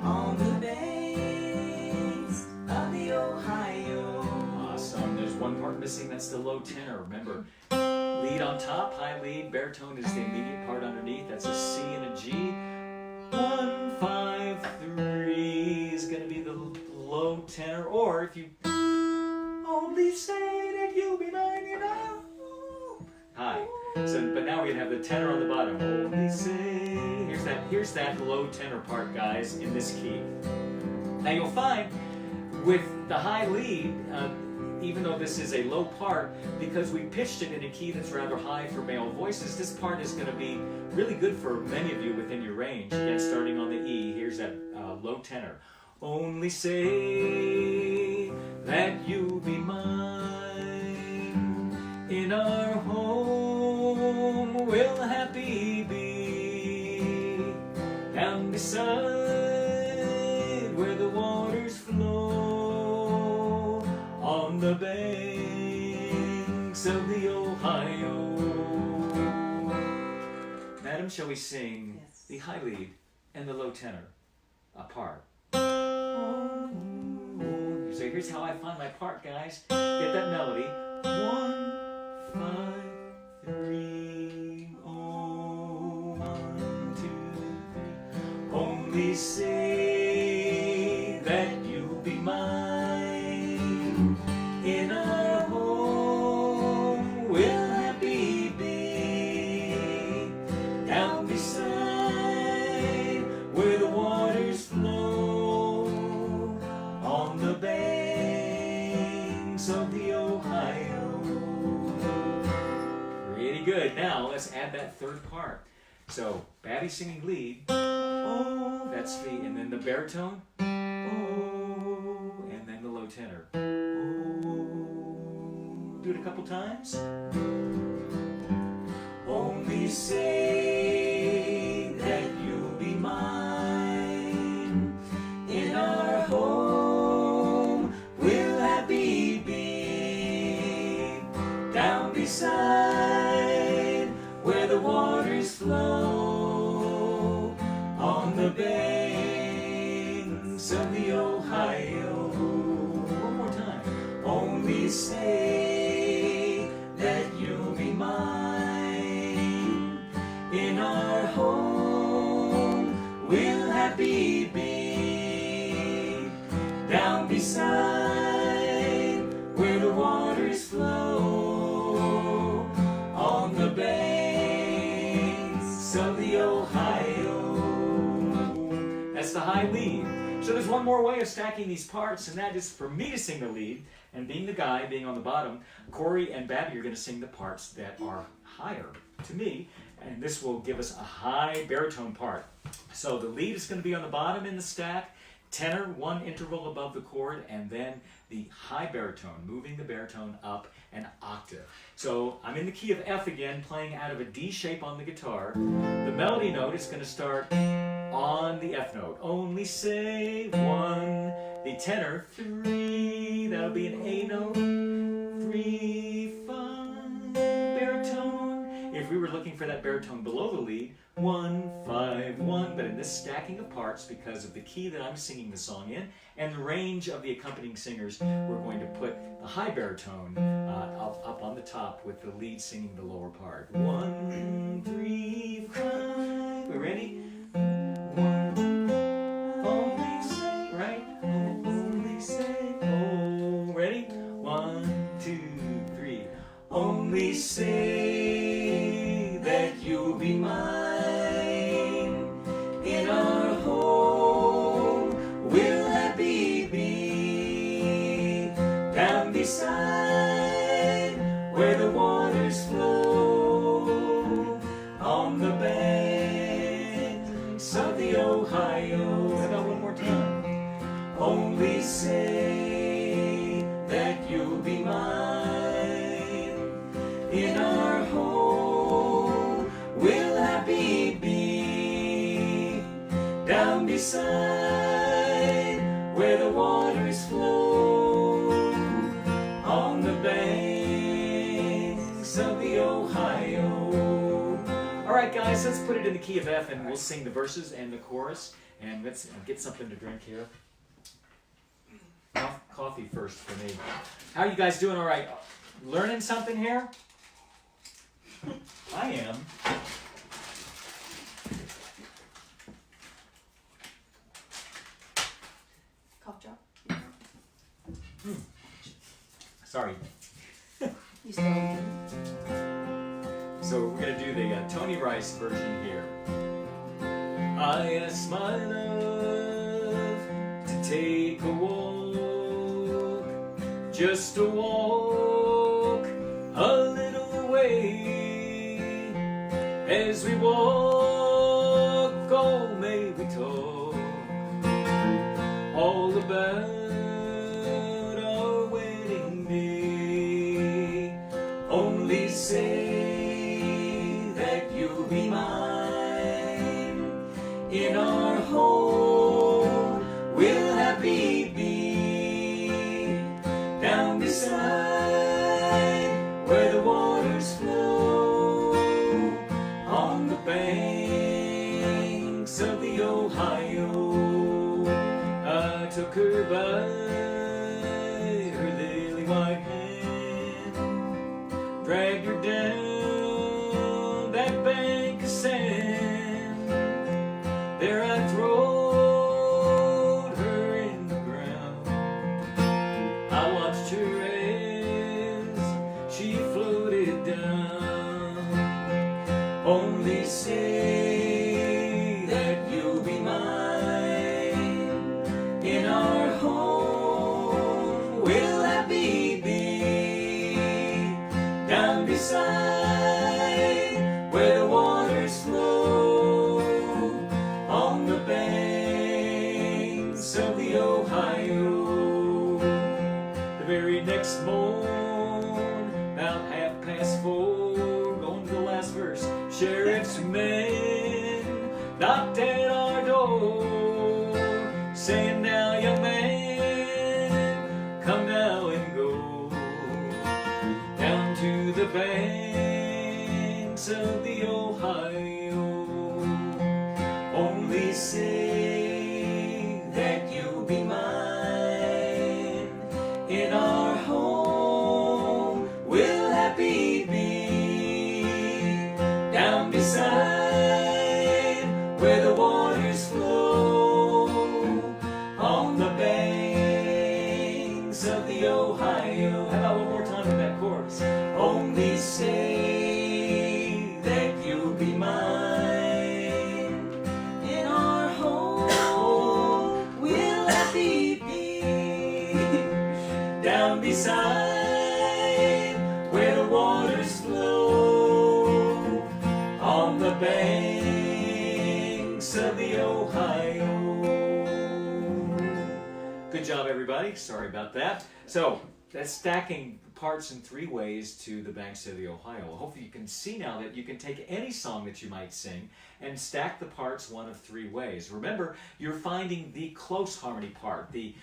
on the banks of the Ohio.
Awesome. There's one part missing. That's the low tenor. Remember, lead on top, high lead. Baritone is the immediate part underneath. That's a C and a G. 1, 5, 3 is going to be the low tenor, or if you only say that you'll be mine, you know. High. So, but now we're gonna have the tenor on the bottom. Only say. Here's that low tenor part, guys, in this key. Now you'll find with the high lead, even though this is a low part, because we pitched it in a key that's rather high for male voices, this part is going to be really good for many of you within your range. Again, starting on the E, here's that low tenor. Only say that you'll be mine. In our home will happy be. Down beside where the waters flow, on the banks of the Ohio. Madam, shall we sing the high lead and the low tenor apart? So here's how I find my part, guys. Get that melody. 1, 5, 3. Oh, 1, 2, 3. Only say that you'll be mine. In our home will happy be. Down beside where the waters flow, on the banks of the Ohio. Pretty good. Now let's add that third part. So Babby singing lead. Oh, that's the, and then the baritone. Oh, and then the low tenor. Oh, do it a couple times. Only say that you'll be mine. In our home will happy be. Down beside where the waters flow, on the banks of the Ohio. One more time. Only say that you'll be mine. In our home will happy be. Down beside where the waters flow, on the banks of the Ohio. That's the high lead. So there's one more way of stacking these parts, and that is for me to sing the lead, and being the guy, being on the bottom, Corey and Babby are going to sing the parts that are higher to me, and this will give us a high baritone part. So the lead is going to be on the bottom in the stack, tenor, one interval above the chord, and then the high baritone, moving the baritone up an octave. So I'm in the key of F again, playing out of a D shape on the guitar. The melody note is going to start on the F note. Only say 1. The tenor, 3. That'll be an A note. 3, 5. Baritone. If we were looking for that baritone below the lead, 1, 5, 1. But in this stacking of parts, because of the key that I'm singing the song in and the range of the accompanying singers, we're going to put the high baritone up on the top with the lead singing the lower part. 1, 3, 5. We ready? 1. Only say, right? Only say. Oh, ready? 1, 2, 3. Only say that you'll be mine. In our home will happy be. Down beside where the waters flow, on the banks of the Ohio. How about one more time? Only say that you'll be mine. In our home will happy be. Down beside where the waters flow, on the banks of the Ohio. All right, guys, let's put it in the key of F, and we'll sing the verses and the chorus. And let's get something to drink here. Coffee first for me. How are you guys doing? All right. Learning something here? I am. Sorry.
You still have
So we're going to do the Tony Rice version here. I asked my love to take a walk, just a walk, a little way. As we walk, oh, may we talk all about our wedding day. Only say that you'll be mine. In our home we'll happy be, down beside where the waters flow, on the banks of the Ohio. I took her by her lily white hand, dragged her down that bank of sand. There I throwed her in the ground. I watched her as she floated down. Only say that you'll be mine. In our home we'll happy be, down beside where the waters flow, on the banks of the Ohio. The very next morn, about 4:30, going to the last verse, sheriff's men knocked at our door, saying, now young man, come now and go down to the banks of the Ohio. Only say that you'll be mine. In our home we'll happy be, down beside where the waters flow, on the banks of the Ohio. How about one more time with that chorus? Only say that you'll be mine. In our home we'll happy be, down beside where the waters flow, on the banks of the Ohio. Good job, everybody. Sorry about that. So that's stacking parts in 3 ways to the banks of the Ohio. Hopefully you can see now that you can take any song that you might sing and stack the parts one of 3 ways. Remember, you're finding the close harmony part, the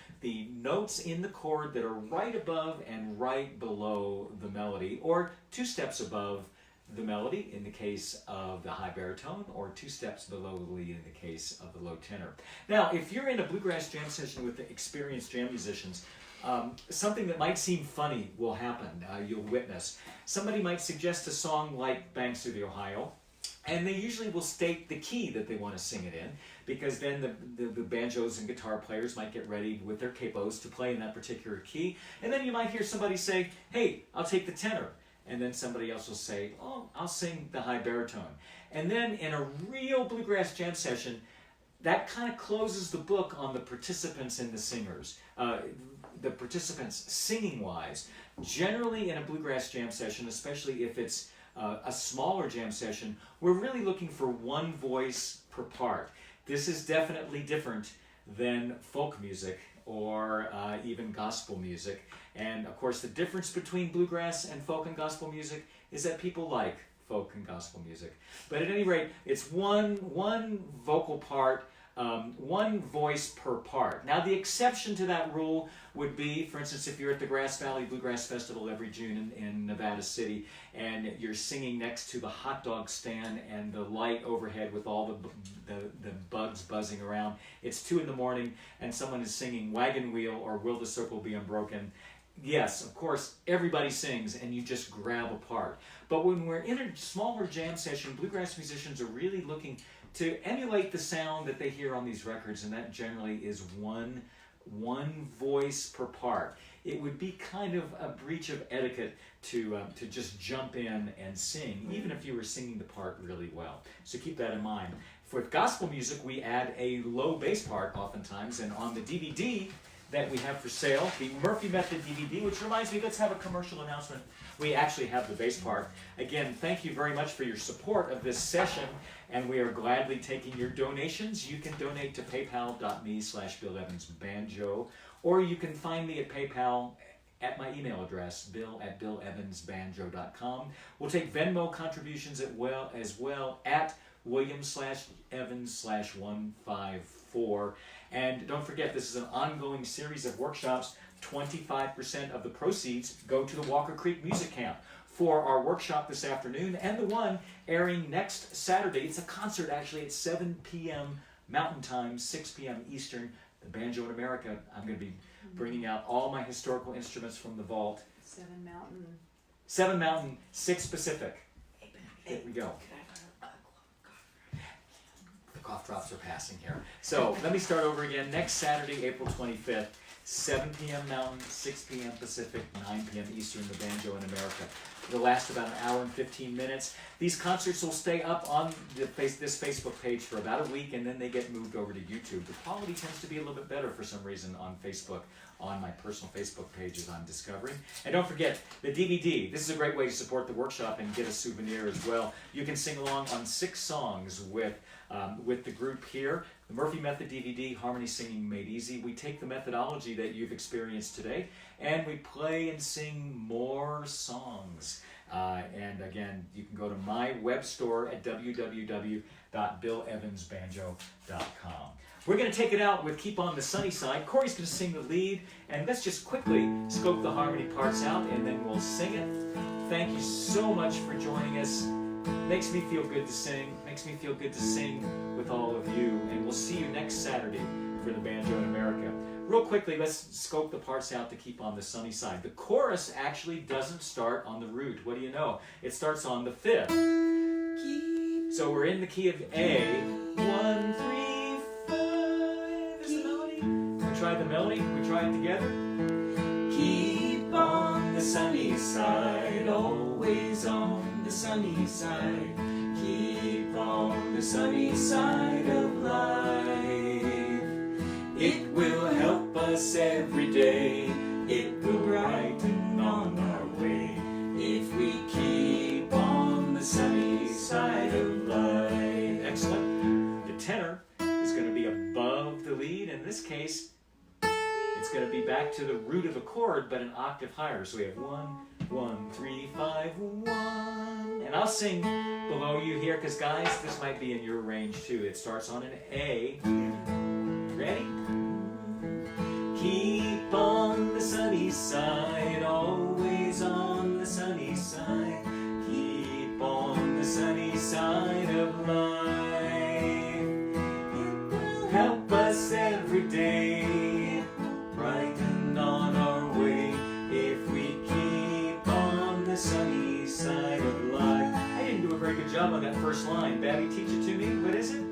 notes in the chord that are right above and right below the melody, or 2 steps above the melody in the case of the high baritone, or 2 steps below the lead in the case of the low tenor. Now, if you're in a bluegrass jam session with experienced jam musicians, something that might seem funny will happen. You'll witness. Somebody might suggest a song like Banks of the Ohio, and they usually will state the key that they want to sing it in, because then the banjos and guitar players might get ready with their capos to play in that particular key. And then you might hear somebody say, hey, I'll take the tenor. And then somebody else will say, oh, I'll sing the high baritone. And then in a real bluegrass jam session, that kind of closes the book on the participants and the singers. The participants singing-wise. Generally in a bluegrass jam session, especially if it's a smaller jam session, we're really looking for 1 voice per part. This is definitely different than folk music or even gospel music. And of course the difference between bluegrass and folk and gospel music is that people like folk and gospel music. But at any rate, it's one vocal part, 1 voice per part. Now the exception to that rule would be, for instance, if you're at the Grass Valley Bluegrass Festival every June in Nevada City, and you're singing next to the hot dog stand and the light overhead with all the bugs buzzing around. It's 2 in the morning and someone is singing Wagon Wheel or Will the Circle Be Unbroken. Yes, of course, everybody sings and you just grab a part. But when we're in a smaller jam session, bluegrass musicians are really looking to emulate the sound that they hear on these records, and that generally is 1 one voice per part. It would be kind of a breach of etiquette to just jump in and sing, even if you were singing the part really well. So keep that in mind. For gospel music, we add a low bass part oftentimes, and on the DVD that we have for sale, the Murphy Method DVD, which reminds me, let's have a commercial announcement. We actually have the bass part. Again, thank you very much for your support of this session, and we are gladly taking your donations. You can donate to paypal.me/BillEvansBanjo, or you can find me at PayPal at my email address, bill@BillEvansBanjo.com. We'll take Venmo contributions as well at William/Evans/154. And don't forget, this is an ongoing series of workshops. 25% of the proceeds go to the Walker Creek Music Camp for our workshop this afternoon and the one airing next Saturday. It's a concert, actually, at 7 p.m. Mountain Time, 6 p.m. Eastern. The Banjo in America. I'm going to be bringing out all my historical instruments from the vault. 7 Mountain, 6 Pacific. There we go. The cough drops are passing here. So let me start over again. Next Saturday, April 25th, 7 p.m. Mountain, 6 p.m. Pacific, 9 p.m. Eastern, the Banjo in America. It'll last about an hour and 15 minutes. These concerts will stay up on this Facebook page for about a week, and then they get moved over to YouTube. The quality tends to be a little bit better for some reason on Facebook, on my personal Facebook pages I'm discovering. And don't forget, the DVD. This is a great way to support the workshop and get a souvenir as well. You can sing along on 6 songs with the group here. The Murphy Method DVD, Harmony Singing Made Easy. We take the methodology that you've experienced today, and we play and sing more songs. And again, you can go to my web store at www.BillEvansBanjo.com. We're going to take it out with Keep on the Sunny Side. Corey's going to sing the lead, and let's just quickly scope the harmony parts out, and then we'll sing it. Thank you so much for joining us. Makes me feel good to sing. Makes me feel good to sing with all of you. And we'll see you next Saturday for the Banjo in America. Real quickly, let's scope the parts out to Keep on the Sunny Side. The chorus actually doesn't start on the root. What do you know? It starts on the 5th. So we're in the key of A. 1, 3, 5 is the melody. We tried the melody. We try it together. Keep on the sunny side, always on the sunny side. Keep on the sunny side of life. It will help us every day. It will brighten on our way if we keep on the sunny side of life. Excellent. The tenor is going to be above the lead. In this case, it's going to be back to the root of the chord, but an octave higher. So we have 1, 1, 3, 5, 1. And I'll sing below you here, because guys, this might be in your range too. It starts on an A. Ready? Keep on the sunny side, always on the sunny side. Keep on the sunny side of life. It will help us every day, brighten on our way, if we keep on the sunny side of life. I didn't do a very good job on that first line. Babby, teach it to me. What is it?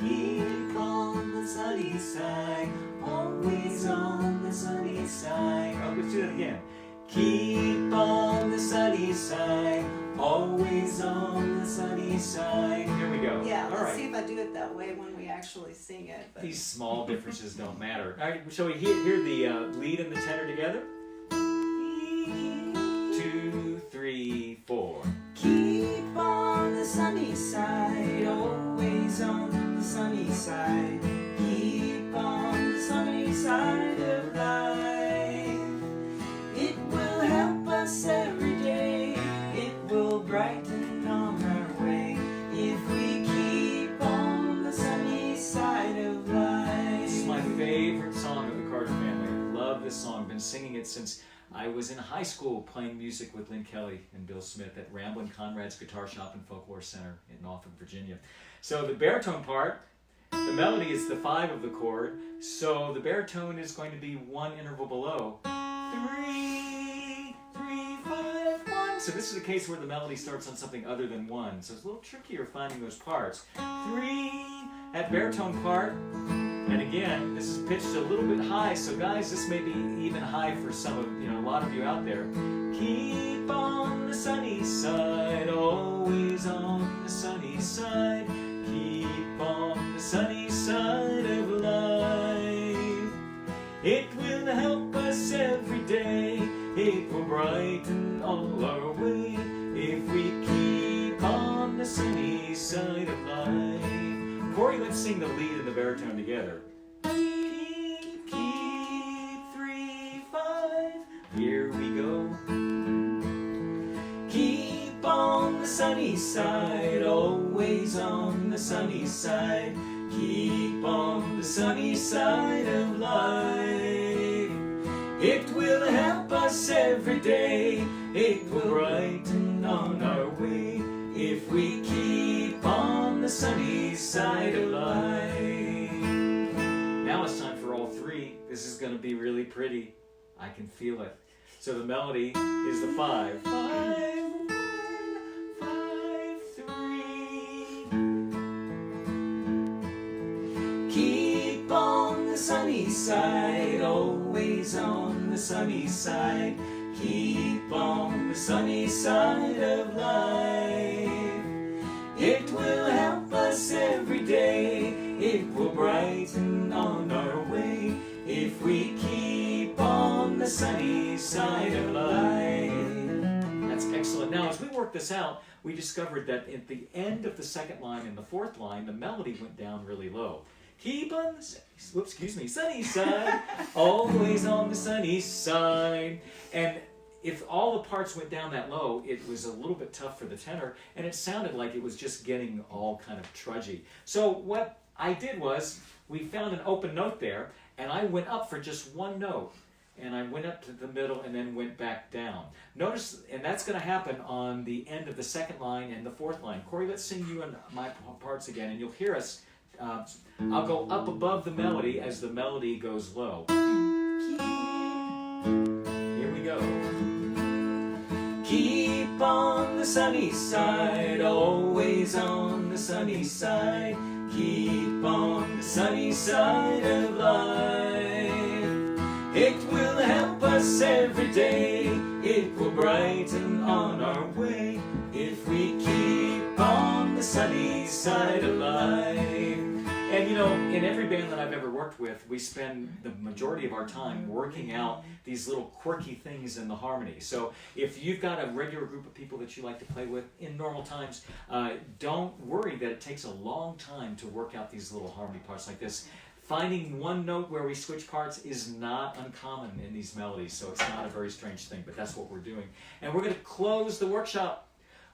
Keep on the sunny side, always on the sunny side. Oh, let's do that again. Keep on the sunny side, always on the sunny side. Here we go.
Yeah,
all
let's
right.
see if I do it that way when we actually sing it. But
These small differences don't matter. All right, shall we hear the lead and the tenor together? 2, 3, 4.
Keep on the sunny side, always on the sunny side. Keep on the sunny side of life. It will help us every day. It will brighten on our way if we keep on the sunny side of life.
This is my favorite song of the Carter family. I love this song. Been singing it since I was in high school playing music with Lynn Kelly and Bill Smith at Ramblin' Conrad's Guitar Shop and Folklore Center in Norfolk, Virginia. So the baritone part, the melody is the 5 of the chord, so the baritone is going to be 1 interval below. 3, 3, 5, 1. So this is a case where the melody starts on something other than 1, so it's a little trickier finding those parts. 3, that baritone part And again, this is pitched a little bit high, so guys, this may be even high for some of, a lot of you out there. Keep on the sunny side, always on the sunny side. Keep on the sunny side of life. It will help us every day. It will brighten all our way if we keep on the sunny side of life. Corey, let's sing the lead and the baritone together. Keep, 3, 5. Here we go. Keep on the sunny side, always on the sunny side. Keep on the sunny side of life. It will help us every day. It will brighten on our way if we keep on the sunny side of life. Now it's time for all three. This is going to be really pretty. I can feel it. So the melody is the 5. 5, 1, 5, 3. Keep on the sunny side, always on the sunny side. Keep on the sunny side of life. It will help us every day. It will brighten on our way if we keep on the sunny side of life. That's excellent. Now, as we work this out, we discovered that at the end of the second line and the fourth line, the melody went down really low. Keep on the sunny side, always on the sunny side. And if all the parts went down that low, it was a little bit tough for the tenor, and it sounded like it was just getting all kind of trudgy. So what I did was, we found an open note there, and I went up for just one note. And I went up to the middle and then went back down. Notice, and that's going to happen on the end of the second line and the fourth line. Corey, let's sing you and my parts again, and you'll hear us. I'll go up above the melody as the melody goes low. Here we go. Keep on the sunny side, always on the sunny side. Keep on the sunny side of life. It will help us every day. It will brighten on our way if we keep on the sunny side of life. And in every band that I've ever worked with, we spend the majority of our time working out these little quirky things in the harmony. So if you've got a regular group of people that you like to play with in normal times, don't worry that it takes a long time to work out these little harmony parts like this. Finding one note where we switch parts is not uncommon in these melodies, so it's not a very strange thing, but that's what we're doing. And we're going to close the workshop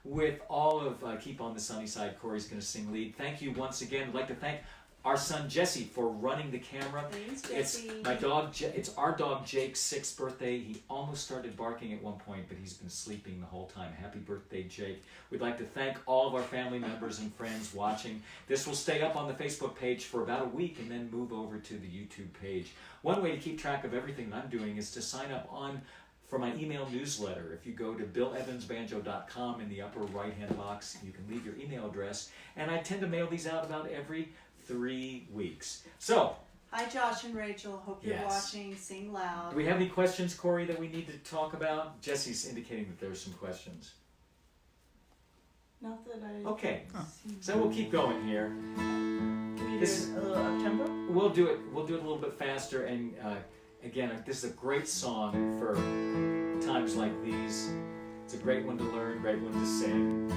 with all of Keep on the Sunny Side. Corey's going to sing lead. Thank you once again. I'd like to thank our son Jesse for running the camera.
Thanks, Jesse.
It's our dog Jake's 6th birthday. He almost started barking at one point, but he's been sleeping the whole time. Happy birthday, Jake. We'd like to thank all of our family members and friends watching. This will stay up on the Facebook page for about a week and then move over to the YouTube page. One way to keep track of everything that I'm doing is to sign up for my email newsletter. If you go to BillEvansBanjo.com, in the upper right-hand box, you can leave your email address, and I tend to mail these out about every 3 weeks. So,
Hi, Josh and Rachel. Hope you're
Yes.
watching. Sing loud.
do we have any questions, Corey, that we need to talk about? Jesse's indicating that there's some questions.
Not that I.
Okay, so we'll keep going here.
Can you
This-
do a little up tempo?
We'll do it a little bit faster, and again, this is a great song for times like these. It's a great one to learn, great one to sing.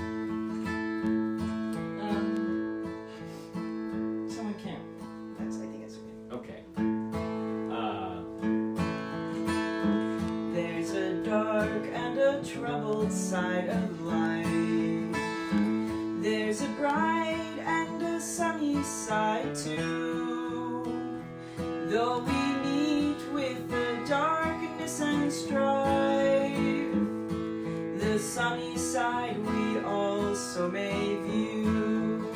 Someone can. I think it's okay.
Okay.
There's a dark and a troubled side of life. There's a bright and a sunny side too. Though we meet with the darkness and strife, the sunny side we also may view.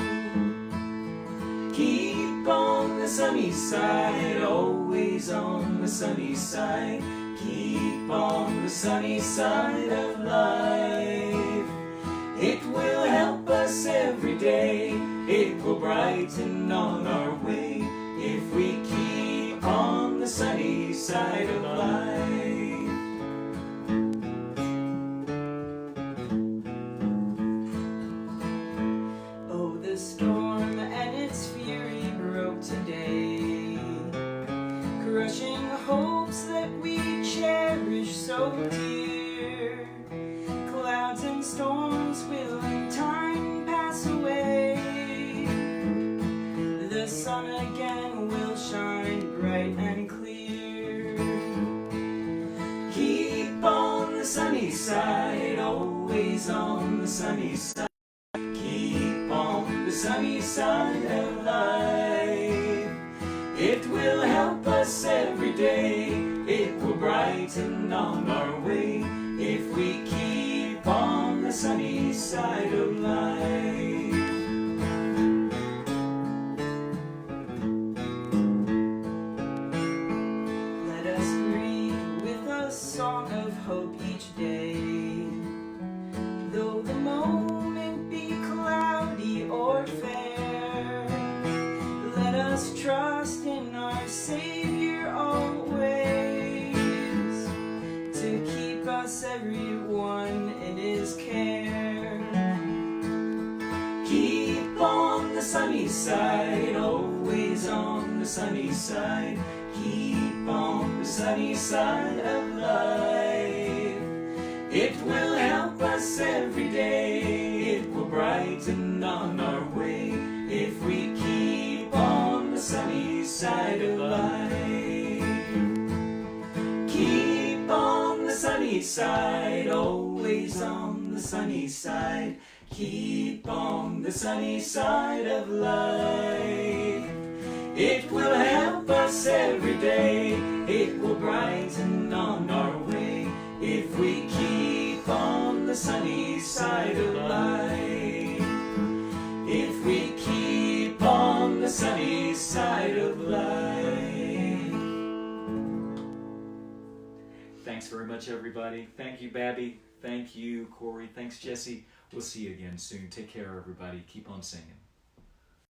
Keep on the sunny side, always on the sunny side. Keep on the sunny side of life. It will help us every day. It will brighten on our way if we
the sunny side of life.
Oh, the storm and its fury broke today, crushing hopes that we cherish so dear. Clouds and storms will in time pass away. The sun again will shine bright and clear. Keep on the sunny side, always on the sunny side. Keep on the sunny side of life. It will help us every day. It will brighten on our way if we keep on the sunny side of life. Let us greet with a song of hope each day. Though the moment be cloudy or fair, let us trust in our Savior always, to keep us everyone in His care. Keep on the sunny side, always on the sunny side. Keep on the sunny side of life. It will help us every day. It will brighten on our way if we keep on the sunny side of life. Keep on the sunny side, always on the sunny side. Keep on the sunny side of life. It will help us every day. It will brighten on our way if we keep on the sunny side of life. If we keep on the sunny side of life. Thanks very much, everybody. Thank you, Babby. Thank you, Corey. Thanks, Jesse. We'll see you again soon. Take care, everybody. Keep on singing.